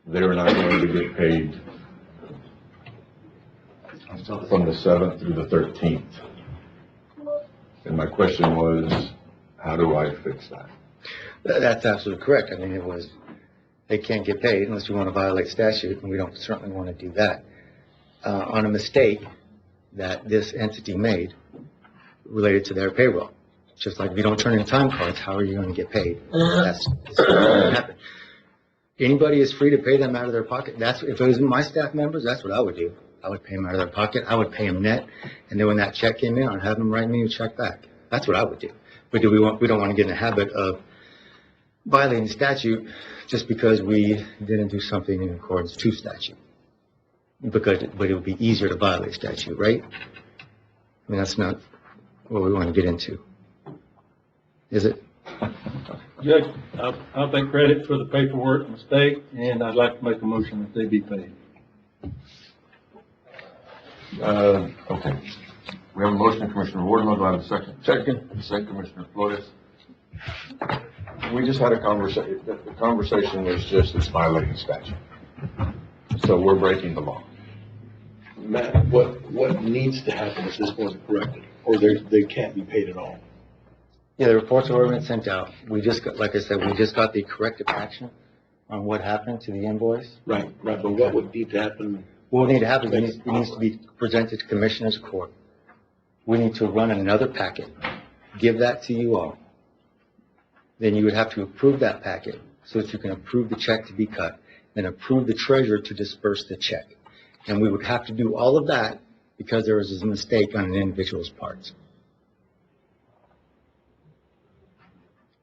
they were not going to get paid from the 7th through the 13th. And my question was, how do I fix that? That's absolutely correct. I mean, they can't get paid unless you want to violate statute, and we don't certainly want to do that. On a mistake, that this entity made related to their payroll. Just like if you don't turn in time cards, how are you going to get paid? That's not going to happen. Anybody is free to pay them out of their pocket. If it was my staff members, that's what I would do. I would pay them out of their pocket. I would pay them net. And then when that check came in, I'd have them write me a check back. That's what I would do. But we don't want to get in the habit of violating statute just because we didn't do something in accordance to statute. But it would be easier to violate statute, right? I mean, that's not what we want to get into. Is it? Judge, I'll take credit for the paperwork mistake, and I'd like to make a motion that they be paid. Okay. We have a motion, Commissioner Wardlaw, do I have a second? Second. Second, Commissioner Flores. We just had a conversation, the conversation was just it's violating statute. So we're breaking the law. Matt, what needs to happen if this wasn't corrected, or they can't be paid at all? Yeah, the reports have already been sent out. We just got, like I said, we just got the corrective action on what happened to the invoice. Right, but what would need to happen? What would need to happen is it needs to be presented to Commissioners Court. We need to run another packet, give that to you all. Then you would have to approve that packet so that you can approve the check to be cut, then approve the treasurer to disperse the check. And we would have to do all of that because there was a mistake on an individual's parts.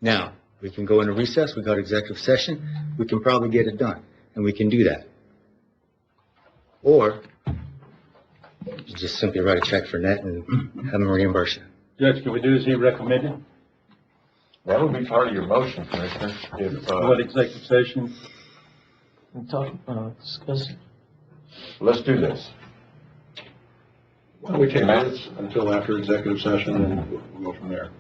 Now, we can go into recess, we got executive session, we can probably get it done, and we can do that. Or, you just simply write a check for net and have them reimburse you. Judge, can we do as he recommended? That would be part of your motion, Commissioner. If, What executive session? We talk, discuss. let's do this. Why don't we take this until after executive session, and we'll go from there?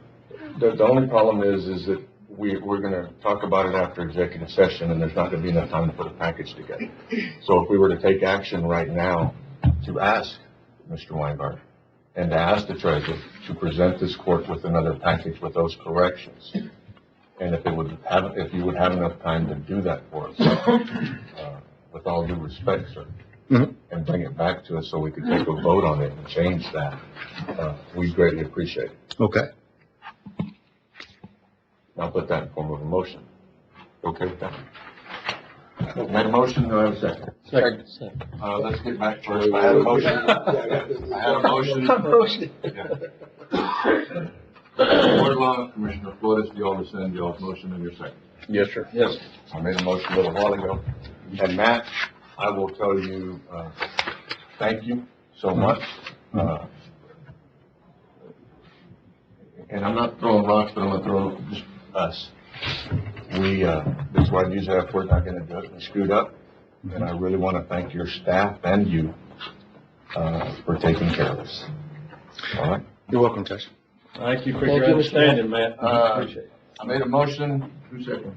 The only problem is that we're gonna talk about it after executive session, and there's not gonna be enough time to put a package together. So if we were to take action right now to ask Mr. Weingarten and to ask the treasurer to present this court with another package with those corrections, and if you would have enough time to do that for us, with all due respect, sir, and bring it back to us so we could take a vote on it and change that, we greatly appreciate it. Okay. I'll put that in form of a motion. Okay with that? Made a motion, do I have a second? Second. Let's get back first. I had a motion. I had a motion. Commissioner Wardlaw, Commissioner Flores, do you all rescind y'all's motion and your second? Yes, sir. Yes. I made a motion a little while ago. And Matt, I will tell you, thank you so much. And I'm not throwing rocks, but I'm gonna throw just us. That's why I use that word, not gonna do it, we screwed up. And I really want to thank your staff and you, for taking care of us. All right? You're welcome, Judge. Thank you for Thank your you, Mr. understanding, Matt. Appreciate it. I made a motion, who seconded?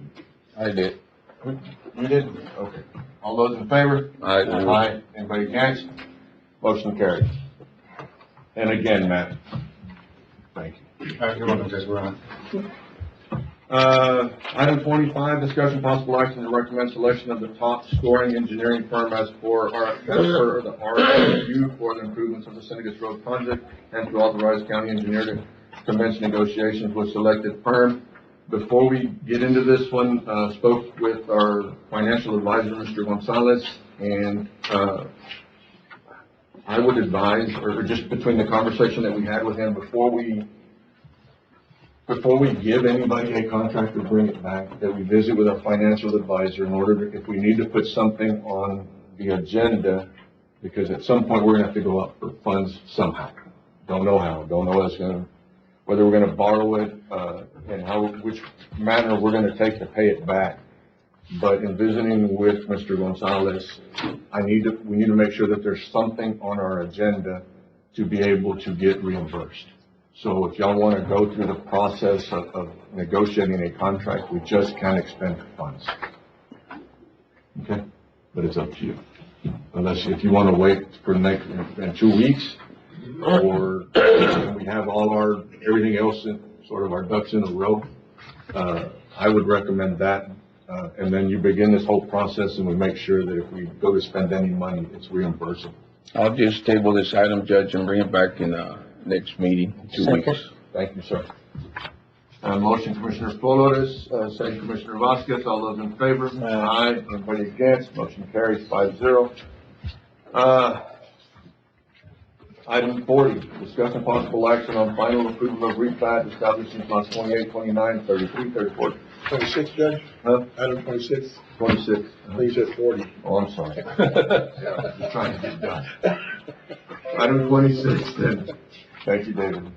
I did. You did? Okay. All those in favor? Aye. Aye. Anybody against? Motion carries. And again, Matt, thank you. All right, you're welcome, Judge. We're on. Item 25, discussion possible action to recommend selection of the top scoring engineering firm as per the RFQ for the improvements of the Senegas Road project, and to authorize county engineer to commence negotiations with selected firm. Before we get into this one, spoke with our financial advisor, Mr. Gonzalez, and I would advise, or just between the conversation that we had with him, before we give anybody a contract to bring it back, that we visit with our financial advisor in order to, if we need to put something on the agenda, because at some point we're gonna have to go out for funds somehow. Don't know how, don't know whether we're gonna borrow it, and which manner we're gonna take to pay it back. But in visiting with Mr. Gonzalez, we need to make sure that there's something on our agenda to be able to get reimbursed. So if y'all want to go through the process of negotiating a contract, we just can't expend funds. Okay? But it's up to you. Unless, if you want to wait for in 2 weeks, or we have everything else in sort of our ducks in a row, I would recommend that. And then you begin this whole process and we make sure that if we go to spend any money, it's reimbursable. I'll just table this item, Judge, and bring it back in, next meeting, 2 weeks. Second. Thank you, sir. Motion Commissioner Flores, second Commissioner Vasquez, all those in favor? Aye. Anybody against? Motion carries 5-0. Item 40, discussion possible action on final approval of replat establishing lots 28, 29, 33, 34. 26, Judge? Huh? Item 26, 26. please said 40. Oh, I'm sorry. Just trying to get done. Item 26, then. Thank you, David.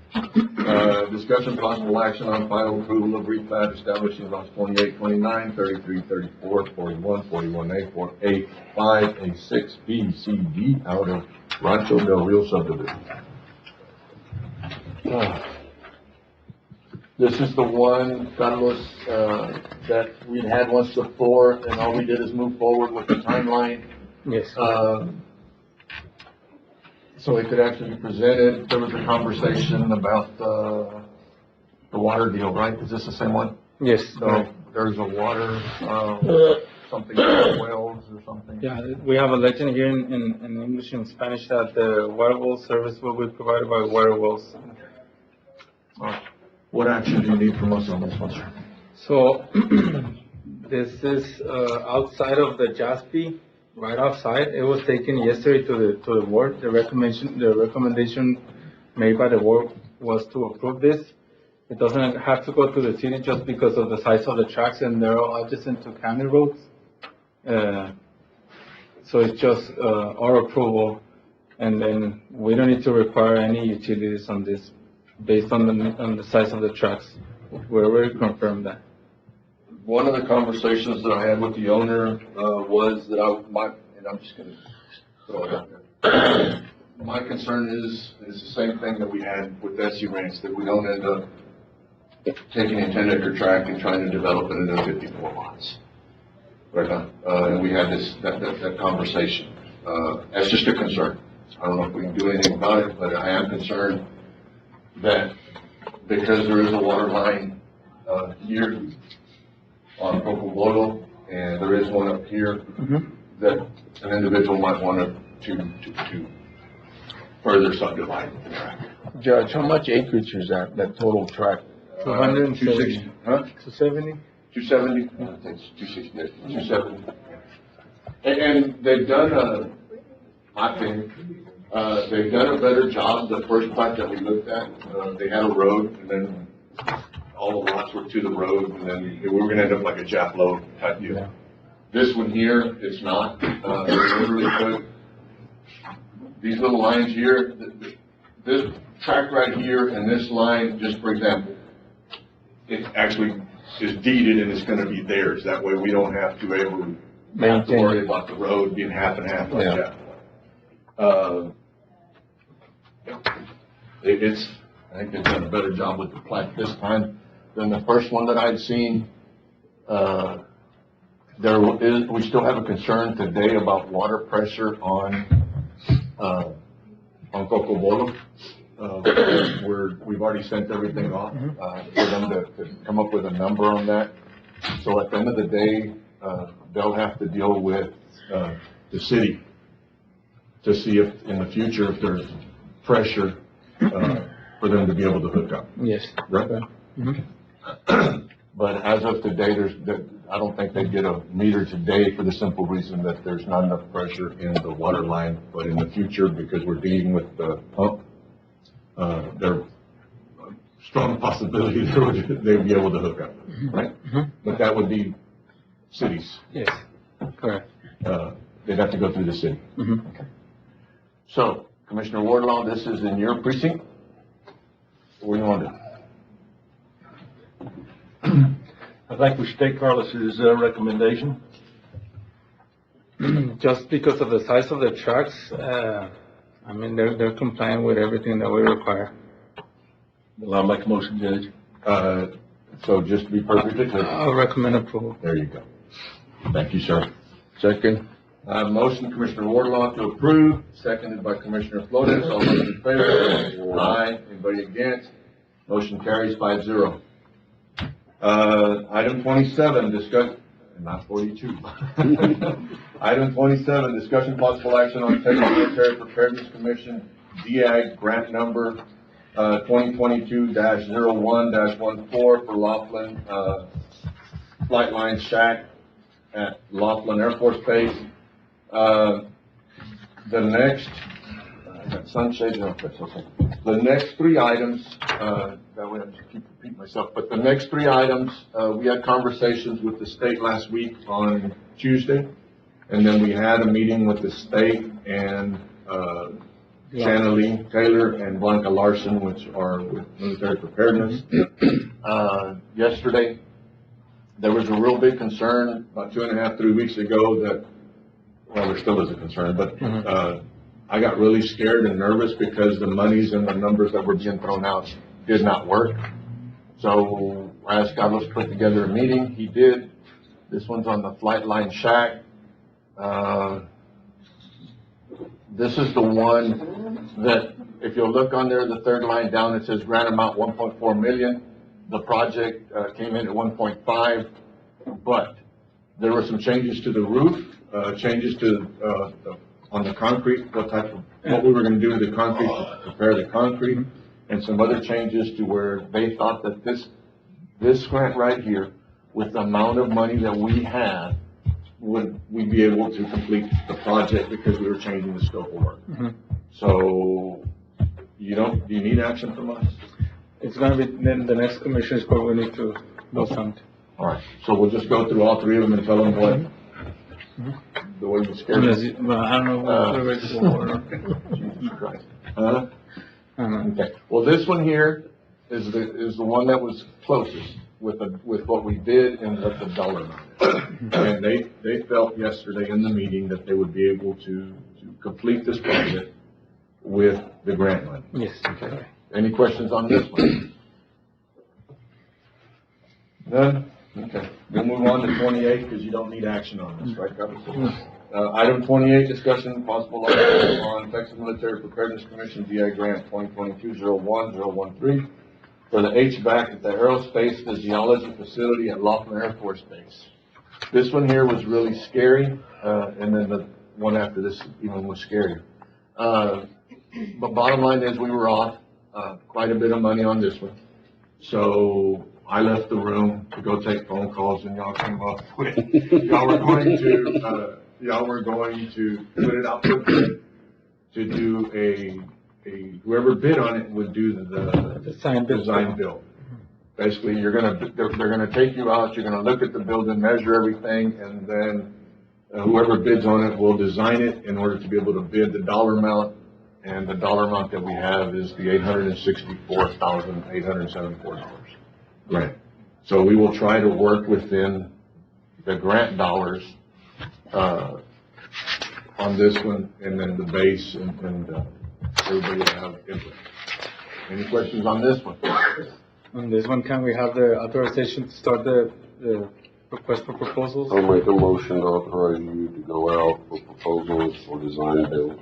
Discussion possible action on final approval of replat establishing lots 28, 29, 33, 34, 41, 41A, 4A, 5A, 6B, C, D out of Rancho Del Rio subdivision. This is the one, Carlos, that we'd had once before, and all we did is move forward with the timeline. Yes. So it could actually be presented. There was a conversation about the water deal, right? Is this the same one? Yes. So there's a water, something about wells or something? Yeah, we have a legend here in English and Spanish that the water well service will be provided by Water Wells. What action do you need from us on this one, sir? So, this is, outside of the JASP, right outside. It was taken yesterday to the board. The recommendation made by the board was to approve this. It doesn't have to go to the city just because of the size of the tracks, and they're all adjacent to county roads. So it's just, our approval, and then we don't need to require any utilities on this based on the size of the tracks. We already confirmed that. One of the conversations that I had with the owner, was that and I'm just gonna throw it out there. My concern is the same thing that we had with Bessie Ranch, that we don't end up taking a 10-acre tract and trying to develop it into 54 lots. Right now, and we had that conversation. That's just a concern. I don't know if we can do anything about it, but I am concerned that because there is a water line, here on Cocobolo, and there is one up here, that an individual might want to further subdivide the tract. Judge, how much acreage is that total tract? 270. Huh? 270? 270? I think it's 260, 270. And they've done I think, they've done a better job. The first plat that we looked at, they had a road, and then all the lots were to the road, and then we were gonna end up like a Jap load type deal. Yeah. This one here, it's not. It's really good. These little lines here, this track right here and this line, just for example, it actually is deeded and it's gonna be theirs. That way we don't have to worry about the road being half and half like that. I think they've done a better job with the plat this time than the first one that I'd seen. We still have a concern today about water pressure on Cocobolo. We've already sent everything off, for them to come up with a number on that. So at the end of the day, they'll have to deal with, the city to see if, in the future, if there's pressure, for them to be able to hook up. Yes. Right? But as of today, I don't think they get a meter today for the simple reason that there's not enough pressure in the water line. But in the future, because we're dealing with the pump, there's a strong possibility they'd be able to hook up, right? But that would be cities. Yes, correct. They'd have to go through the city. Okay. So, Commissioner Wardlaw, this is in your precinct. What do you want to do? I think we should take Carlos's recommendation. Just because of the size of the tracks, I mean, they're complying with everything that we require. Well, I'll make a motion, Judge. So just to be perfectly clear. I'll recommend approval. There you go. Thank you, sir. Second. Motion, Commissioner Wardlaw to approve, seconded by Commissioner Flores. All those in favor? Aye. Anybody against? Motion carries 5-0. Item 27, discuss, and not 42. Item 27, discussion possible action on Texas Military Preparedness Commission DAG grant number 2022-01-14 for Laughlin Flight Line Shack at Laughlin Air Force Base. The next, I got sunshades on, that's okay. The next three items, that way I just keep repeating myself, but the next three items, we had conversations with the state last week on Tuesday, and then we had a meeting with the state and, Shanna Lee Taylor and Blanca Larson, which are with military preparedness. Yesterday, there was a real big concern about 2.5, 3 weeks ago that, well, there still is a concern, but, I got really scared and nervous because the monies and the numbers that were being thrown out did not work. So I asked Carlos to put together a meeting. He did. This one's on the Flight Line Shack. This is the one that, if you'll look on there, the third line down, it says grant amount 1.4 million. The project came in at 1.5, but there were some changes to the roof, changes to on the concrete, what we were going to do with the concrete to prepare the concrete, and some other changes to where they thought that this grant right here, with the amount of money that we had, would we be able to complete the project because we were changing the scope of work. So do you need action from us? It's gonna be, then the next commissioners court, we need to do something. All right, so we'll just go through all three of them and tell them what, the way you scared Unless me. you- well, I don't know what we're ready for. Jesus Christ. Okay, well, this one here is the one that was closest with what we did and what the dollar amount is. And they felt yesterday in the meeting that they would be able to complete this project with the grant money. Yes. Okay. Any questions on this one? None? Okay, we'll move on to 28, because you don't need action on this, right, Carlos? Item 28, discussion and possible action on Texas Military Preparedness Commission DI Grant 2022-01-013 for the HVAC at the Aerospace Physiology Facility at Laughlin Air Force Base. This one here was really scary, and then the one after this even was scarier. But bottom line is we were off quite a bit of money on this one. So I left the room to go take phone calls, and y'all came up with, y'all were going to put it out for bid to do whoever bid on it would do the design build. Basically, they're gonna take you out, you're gonna look at the building, measure everything, and then whoever bids on it will design it in order to be able to bid the dollar amount. And the dollar amount that we have is the $864,874 grant. So we will try to work within the grant dollars on this one, and then the base, and everybody will have input. Any questions on this one? On this one, can we have the authorization to start the request for proposals? I'll make a motion to authorize you to go out for proposals for design build.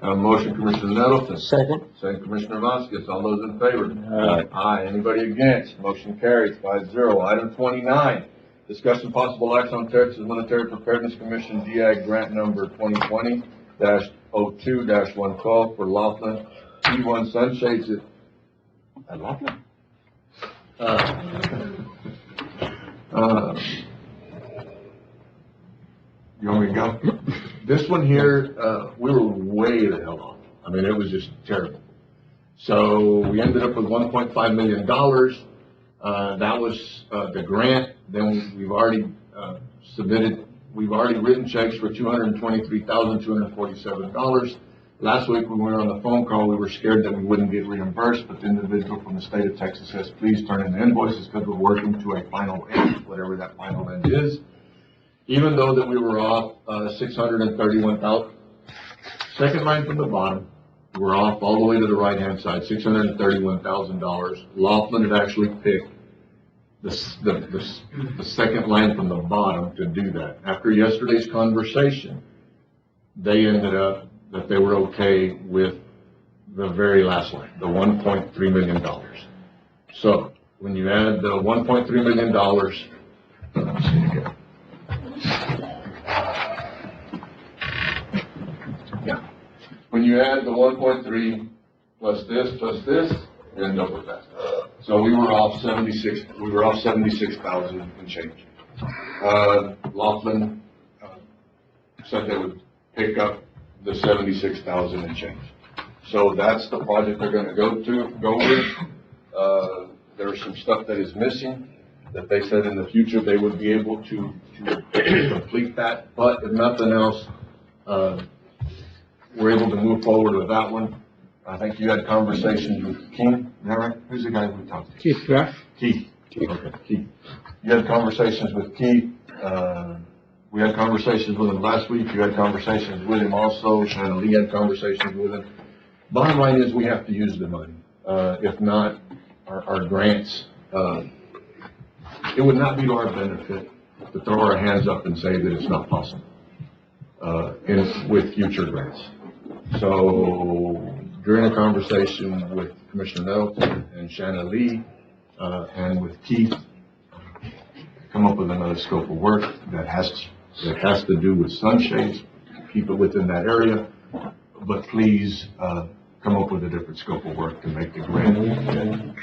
Motion, Commissioner Nettleton. Second. Second, Commissioner Vasquez. All those in favor? Aye. Aye. Anybody against? Motion carries 5-0. Item 29, discussion possible action on Texas Military Preparedness Commission DAG grant number 2020-02-112 for Laughlin P1 sunshades at Laughlin? You want me to go? This one here, we were way the hell off. I mean, it was just terrible. So we ended up with $1.5 million. That was the grant. Then we've already we've already written checks for $223,247. Last week when we were on the phone call, we were scared that we wouldn't get reimbursed, but the individual from the state of Texas says, please turn in the invoices because we're working to a final end, whatever that final end is. Even though that we were off $631,000, second line from the bottom, we're off all the way to the right-hand side, $631,000. Laughlin had actually picked the second line from the bottom to do that. After yesterday's conversation, they ended up that they were okay with the very last line, the $1.3 million. So when you add the $1.3 million, let me see again. Yeah. When you add the 1.3 plus this, you end up with that. So we were off 76,000 and change. Laughlin said they would pick up the 76,000 and change. So that's the project they're gonna go with. There's some stuff that is missing that they said in the future they would be able to complete that, but if nothing else, we're able to move forward with that one. I think you had conversations with Keith, is that right? Who's the guy we talked to? Keith Graff. Keith. Okay, Keith. You had conversations with Keith. We had conversations with him last week. You had conversations with him also. Shanna Lee had conversations with him. Bottom line is we have to use the money. If not, our grants, it would not be to our benefit to throw our hands up and say that it's not possible, with future grants. So during a conversation with Commissioner Nettleton and Shanna Lee, and with Keith, come up with another scope of work that has to do with sunshades, keep it within that area, but please, come up with a different scope of work to make the grant.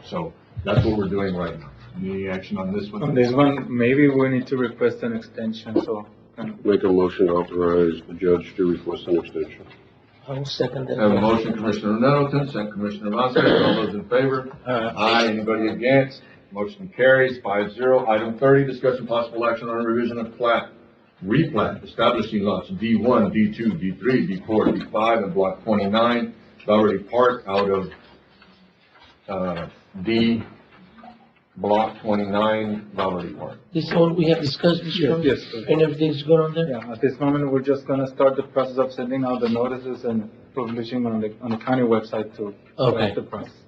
So that's what we're doing right now. Any action on this one? On this one, maybe we need to request an extension, so. Make a motion to authorize the judge to request an extension. I'll second that. I have a motion, Commissioner Nettleton, second Commissioner Vasquez. All those in favor? Aye. Anybody against? Motion carries 5-0. Item 30, discussion possible action on a revision of plat, replat, establishing lots D1, D2, D3, D4, D5, and block 29, Bowery Park out of, D, block 29, Bowery Park. This one, we have discussed this one? Yes, sir. And everything's good on there? Yeah, at this moment, we're just gonna start the process of sending out the notices and publishing on the county website to start the process.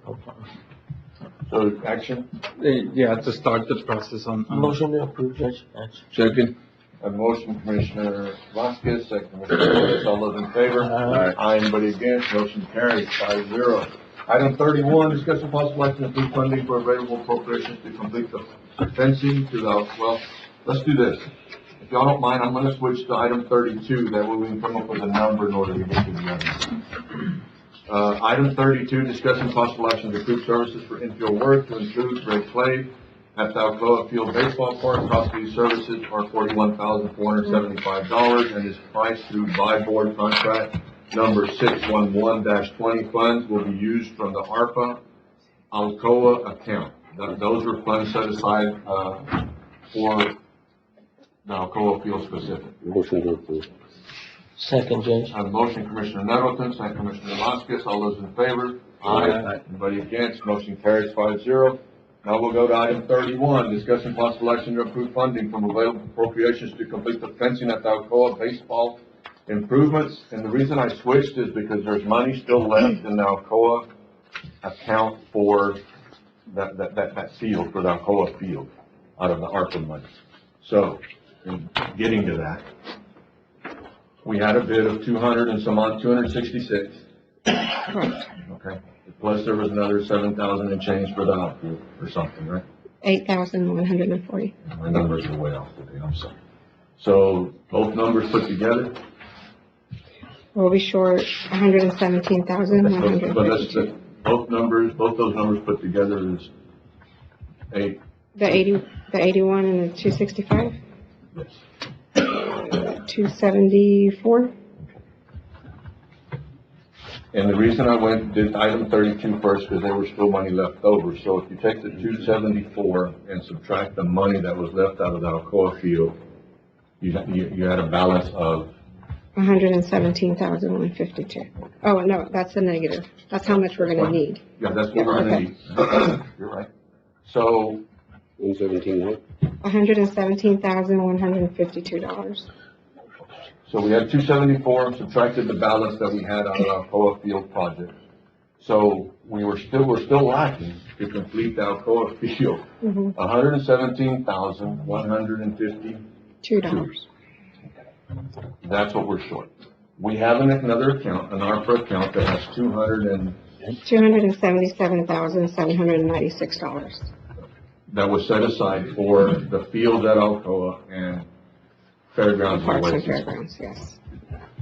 So, action? Yeah, to start the process on. Motion to approve, Judge. Action. Second. A motion, Commissioner Vasquez, second Commissioner Flores. All those in favor? Aye. Anybody against? Motion carries 5-0. Item 31, discussion possible action to approve funding for available appropriations to complete the fencing to the, well, let's do this. If y'all don't mind, I'm gonna switch to item 32, that way we can come up with a number in order to get to the other. Item 32, discussion possible action to approve services for infield work to include Ray Clay at the Alcoa Field Baseball Park. Cost of these services are $41,475 and is priced through buy board contract number 611-20. Funds will be used from the ARPA Alcoa account. Those are funds set aside, for the Alcoa Field specific. Motion to approve. Second, Judge. I have a motion, Commissioner Nettleton, second Commissioner Vasquez. All those in favor? Aye. Anybody against? Motion carries 5-0. Now we'll go to item 31, discussion possible action to approve funding from available appropriations to complete the fencing at the Alcoa baseball improvements. And the reason I switched is because there's money still left in the Alcoa account for that field, for the Alcoa field, out of the ARPA money. So, in getting to that, we had a bid of 200 and some odd, 266. Okay. Plus there was another 7,000 and change for the outfield or something, right? 8,140. My numbers are way off today, I'm sorry. So both numbers put together? We'll be short 117,152. But that's both those numbers put together is eight. The 81 and the 265? Yes. 274? And the reason I did item 32 first, because there was still money left over. So if you take the 274 and subtract the money that was left out of the Alcoa field, you had a balance of 117,152. Oh, no, that's a negative. That's how much we're gonna need. Yeah, that's what we're gonna need. You're right. So. 117 what? $117,152. So we had 274, subtracted the balance that we had on our Alcoa field project. So we're still lacking to complete the Alcoa field. $117,152. That's what we're short. We have another account, an ARPA account that has $277,796. that was set aside for the field at Alcoa, and Fairgrounds and Parks and Oasis. Fairgrounds, yes.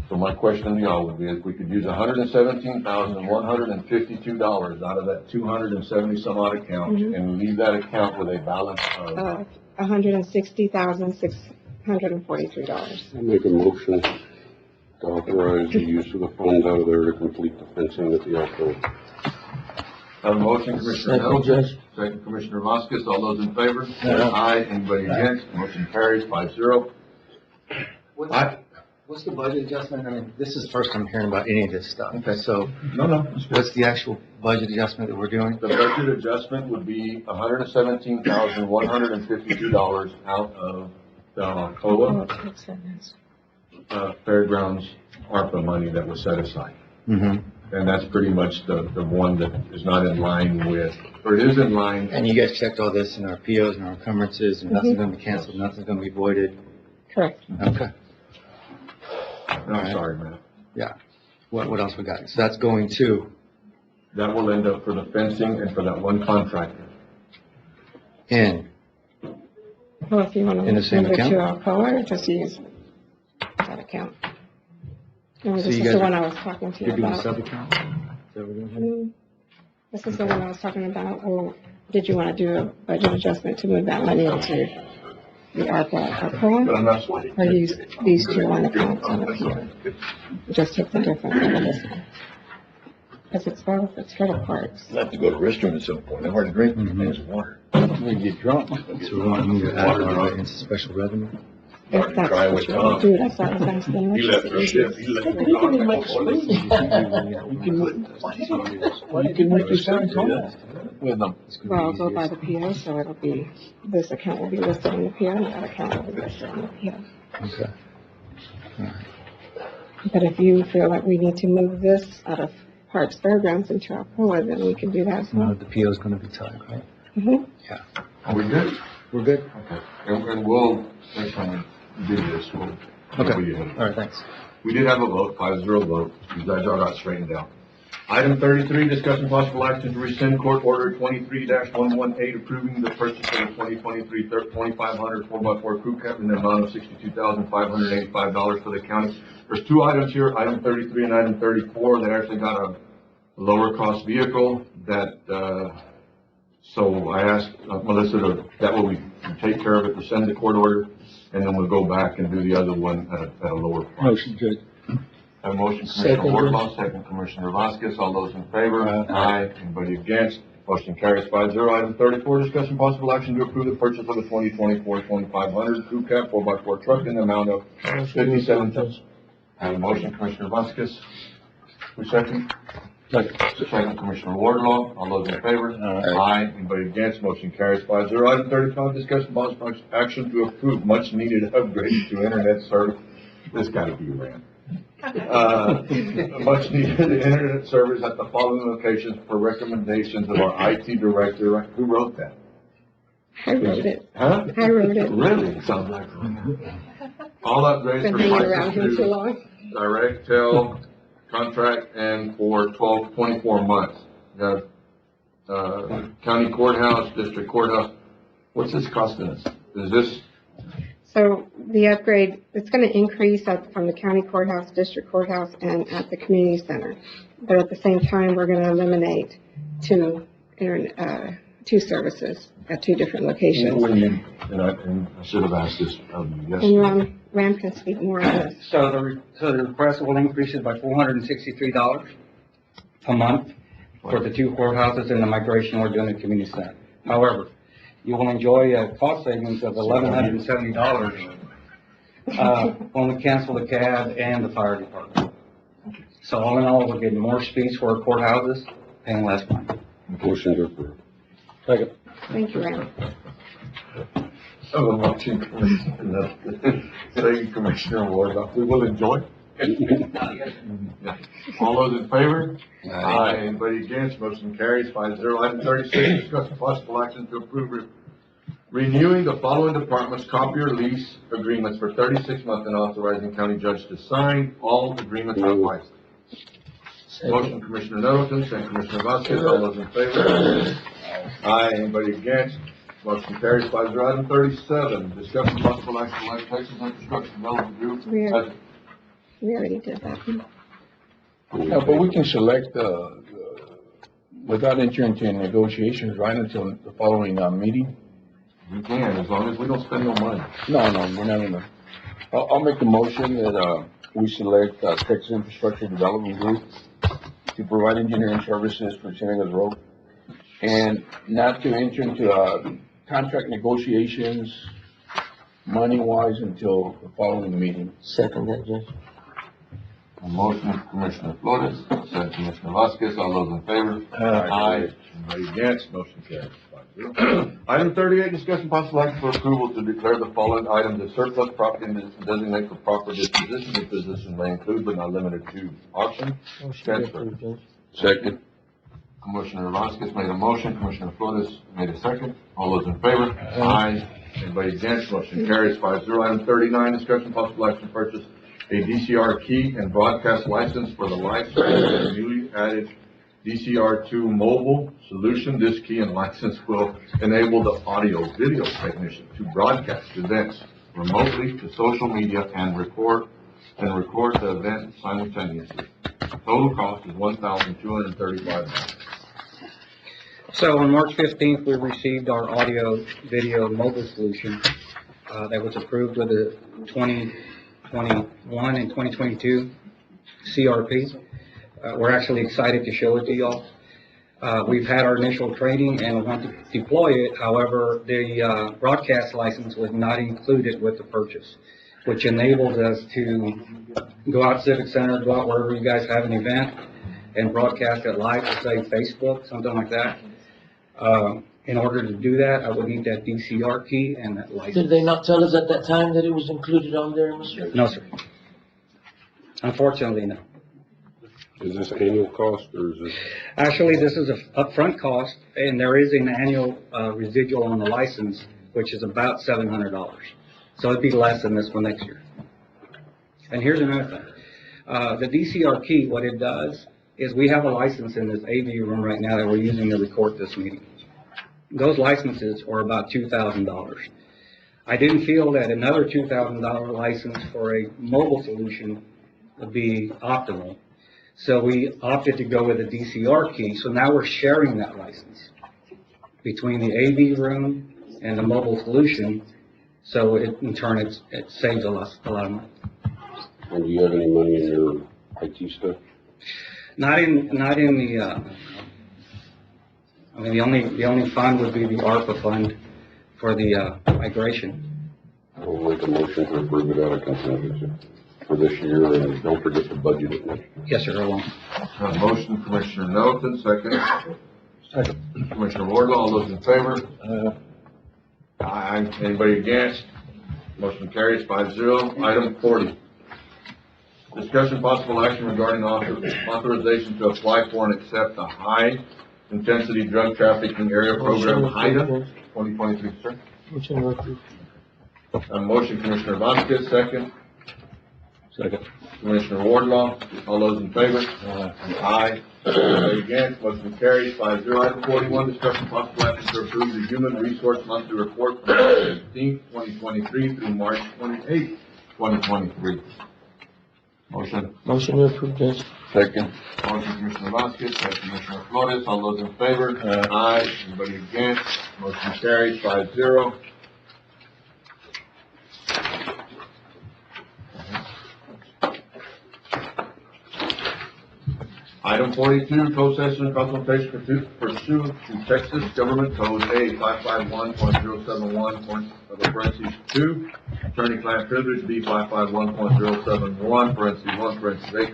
So my question to y'all would be, if we could use $117,152 out of that 270 some odd account Mhm. and leave that account with a balance of, $160,643. I make a motion to authorize the use of the funds out of there to complete the fencing at the alcove. have a motion, Commissioner Second, Nettleton, Judge. second Commissioner Vasquez, all those in favor? Aye. Anybody against? Motion carries 5-0. What's the budget adjustment? I mean, this is the first I'm hearing about any of this stuff. Okay. So No, what's the actual budget adjustment that we're doing? the budget adjustment would be $117,152 out of the COA, Fairgrounds ARPA money that was set aside. Mm-hmm. And that's pretty much the one that is not in line with, or it is in line. And you guys checked all this in our POs and our encumbrances, and nothing's gonna be canceled, nothing's gonna be voided? Correct. Okay. I'm sorry, man. Yeah. What else we got? So that's going to, That will end up for the fencing and for that one contractor. in, Well, if you want to In the same move it account? to Alcoa, or just use that account. No, So this you is guys the are- one I was talking to you you're doing a about. sub-account? Is that what we're doing here? This is the one I was talking about, or did you want to do a budget adjustment to move that money into the ARPA But Alcoa? I'm not sweating. Or use these two line accounts on the PO? Just take the difference out of this one. Because it's for the parks. I'll have to go to the restroom at some point. I'm hard to drink, Mhm. there's water. We get drunk. So we want to move it out of the into special revenue? If that's Try what with you want Tom. to do, that's what I was asking. He left her shift, he left her. You can make your sign tall. With them. Well, I'll go by the PO, so it'll be, this account will be listed on the PO, and that account will be listed on the PO. Okay. But if you feel like we need to move this out of Parks Fairgrounds into Alcoa, then we can do that as well. The PO is gonna be tight, right? Mhm. Are we good? We're good? Okay. And we'll, next time we do this, we'll. Okay. we'll be ahead. All right, thanks. We did have a vote, 5-0 vote. You guys all got straightened out. Item 33, discussion possible action to rescind court order 23-118 approving the purchase of the 2023 2500 4x4 crew cab in the amount of $62,585 for the county. There's two items here, item 33 and item 34, that actually got a lower cost vehicle that, so I asked Melissa to, that way we take care of it, rescind the court order, and then we'll go back and do the other one at a lower price. Motion, Judge. Have a motion, Commissioner Second. Wardlaw, second Commissioner Vasquez, all those in favor? Aye. Anybody against? Motion carries 5-0. Item 34, discussion possible action to approve the purchase of the 2024 2500 crew cab 4x4 truck in the amount of $57,000. Have a motion, Commissioner Vasquez. Who second? Second Commissioner Wardlaw, all those in favor? Aye. Anybody against? Motion carries 5-0. Item 35, discussion possible action to approve much needed upgrades to internet service. This gotta be ran. Much needed internet service at the following locations for recommendations of our IT director. Who wrote that? I wrote it. Huh? I wrote it. Really? It sounds like. All upgrades Been for hanging around here too devices long. to DirectTel contract and for 24 months. Got, county courthouse, district courthouse. What's this costing us? Is this, So the upgrade, it's going to increase from the county courthouse, district courthouse, and at the community center. But at the same time, we're going to eliminate two services at two different locations. and I should have asked this of you And yesterday. Ram can speak more on this. So the request will increase it by $463 a month for the two courthouses and the migration we're doing at community center. However, you will enjoy a cost savings of $1,170 when we cancel the cab and the fire department. So all in all, we're getting more space for our courthouses, paying less money. Motion to approve. Second. Thank you, Ram. Oh, I'm watching Commissioner, thank you, Commissioner Wardlaw. We will enjoy. All those in favor? Aye. Anybody against? Motion carries 5-0. Item 36, discuss possible action to approve renewing the following departments' copier lease agreements for 36 months and authorizing county judge to sign all agreements otherwise. Motion, Commissioner Nettleton, second Commissioner Vasquez. All those in favor? Aye. Anybody against? Motion carries 5-0. Item 37, discussion possible action on Life Texas Infrastructure Development Group. We already did that one. No, but we can select, without entering into negotiations, right, until the following, meeting? You can, as long as we don't spend no money. No, we're not gonna. I'll make the motion that, we select, Texas Infrastructure Development Group to provide engineering services for Ciénegas Road, and not to enter into, contract negotiations money-wise until the following meeting. Second that, Judge. A motion, Commissioner Flores, second Commissioner Vasquez, all those in favor? Aye. Anybody against? Motion carries 5-0. Item 38, discussion possible action for approval to declare the following items as surplus property and designate for proper disposition. The position may include but not limited to auction, transfer. Second. Commissioner Vasquez made a motion, Commissioner Flores made a second. All those in favor? Aye. Anybody against? Motion carries 5-0. Item 39, discussion possible action to purchase a DCR key and broadcast license for the live stream of the newly added DCR2 mobile solution. This key and license will enable the audio video technician to broadcast events remotely to social media and record the event simultaneously. Total cost is $1,235. So on March 15th, we received our audio video mobile solution that was approved with the 2021 and 2022 CRP. We're actually excited to show it to y'all. We've had our initial training and want to deploy it. However, the broadcast license was not included with the purchase, which enables us to go out to Civic Center, go out wherever you guys have an event and broadcast it live, say Facebook, something like that. In order to do that, I would need that DCR key and that license. Did they not tell us at that time that it was included on there, Mr.? No, sir. Unfortunately, no. Is this annual cost or is this? Actually, this is an upfront cost, and there is an annual residual on the license, which is about $700. So it'd be less than this one next year. And here's another thing. The DCR key, what it does is we have a license in this AV room right now that we're using to record this meeting. Those licenses are about $2,000. I didn't feel that another $2,000 license for a mobile solution would be optimal. So we opted to go with a DCR key. So now we're sharing that license between the AV room and the mobile solution. So in turn, it saves a lot of money. And do you have any money in your IT stuff? Not in the, I mean, the only fund would be the ARPA fund for the migration. I'll make a motion to approve it out of contingency for this year, and don't forget to budget it next year. Yes, sir, I will. A motion, Commissioner Nettleton, second. Commissioner Wardlaw, all those in favor? Aye. Anybody against? Motion carries 5-0. Item 40. Discussion possible action regarding authorization to apply for and accept the high-intensity drug trafficking area program, HIDA, 2023, sir. Motion to approve. A motion, Commissioner Vasquez, second. Second. Commissioner Wardlaw, all those in favor? Aye. Anybody against? Motion carries 5-0. Item 41, discussion possible action to approve the Human Resource Monthly Report from March 15th, 2023 through March 28th, 2023. Motion. Motion to approve, Judge. Second. Motion, Commissioner Vasquez, second Commissioner Flores, all those in favor? Aye. Anybody against? Motion carries 5-0. Item 42, closed session consultation pursuant to Texas Government Code A 551.071, attorney-client privilege, B 551.071, (1),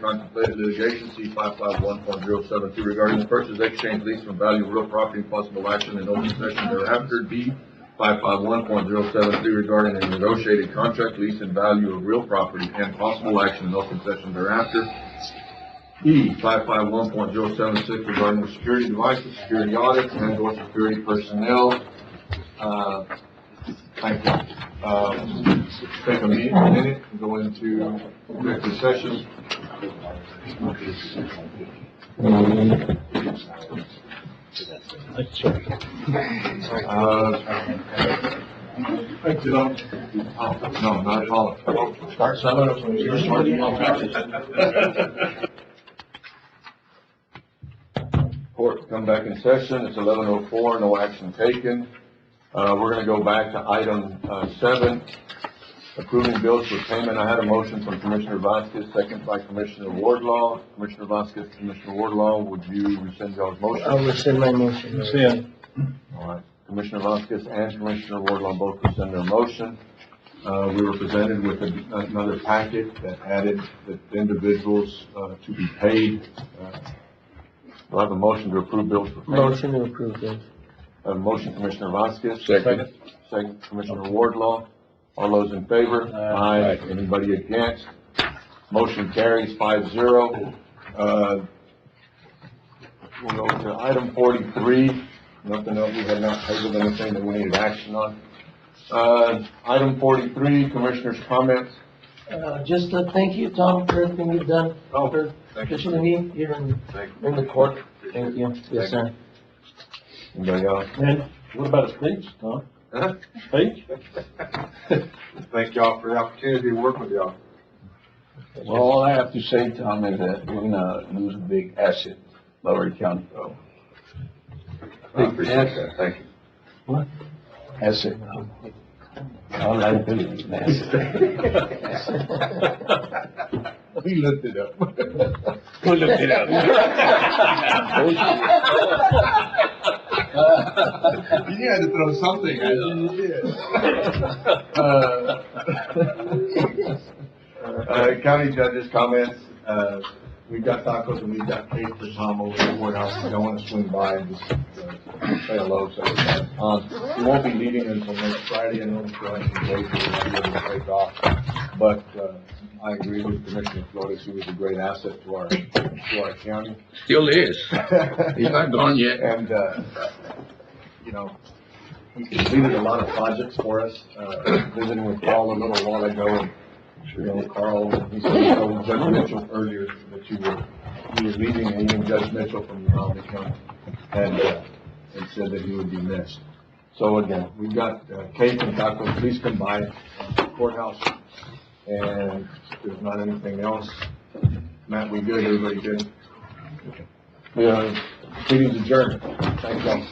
contemplated litigation, C 551.072, regarding the purchase, exchange, lease, and value of real property and possible action in open session thereafter, D 551.073, regarding a negotiated contract, lease, and value of real property and possible action in open session thereafter, E 551.076, regarding the security devices, security audits, and/or security personnel. Thank you. Take a minute and go into executive session. Thank you, sir. Thank you. No, not at all. Start selling us when you're starting off. Court, come back in session. It's 11:04, no action taken. We're gonna go back to item 7, approving bills for payment. I had a motion from Commissioner Vasquez, second by Commissioner Wardlaw. Commissioner Vasquez, Commissioner Wardlaw, would you rescind y'all's motion? I'll rescind my motion. Rescind. All right, Commissioner Vasquez and Commissioner Wardlaw both rescind their motion. We were presented with another packet that added the individuals to be paid. Do I have a motion to approve bills for payment? Motion to approve, yes. Motion Commissioner Vasquez. Second. Second Commissioner Wardlaw. All those in favor? Aye. Anybody against? Motion carries 5-0. We'll go to item 43. Nothing else, we had not tabled anything that we needed action on. Item 43, Commissioners' comments. Just to thank you, Tom, for everything you've done. Oh, For thank you. pushing me here in the court. Thank you. Yes, sir. Anybody else? And what about a speech, Tom? Huh? Speech? Thank y'all for the opportunity to work with y'all. Well, all I have to say, Tom, is that we're gonna lose a big asset, Lowry County. I appreciate that, thank you. What? Asset. All liability, an asset. He looked it up. Who looked it up? You had to throw something at it. You did. County judge's comments, we've got tacos and we've got cake for Tom over at the courthouse. I don't want to swing by and just say hello. So, we won't be meeting until next Friday, and then we'll have some days to take off. But, I agree with Commissioner Flores. He was a great asset to our county. Still is. He's not gone yet. And, you know, he completed a lot of projects for us, visiting with Carl a little while ago, and, you know, Carl, he said he told Judge Mitchell earlier that you were leaving, and even Judge Mitchell from Uvalde County, and said that he would be missed. So again, we've got cake and tacos. Please come by the courthouse, and if there's not anything else, Matt, we good? Everybody good? Meeting's adjourned. Thank you all.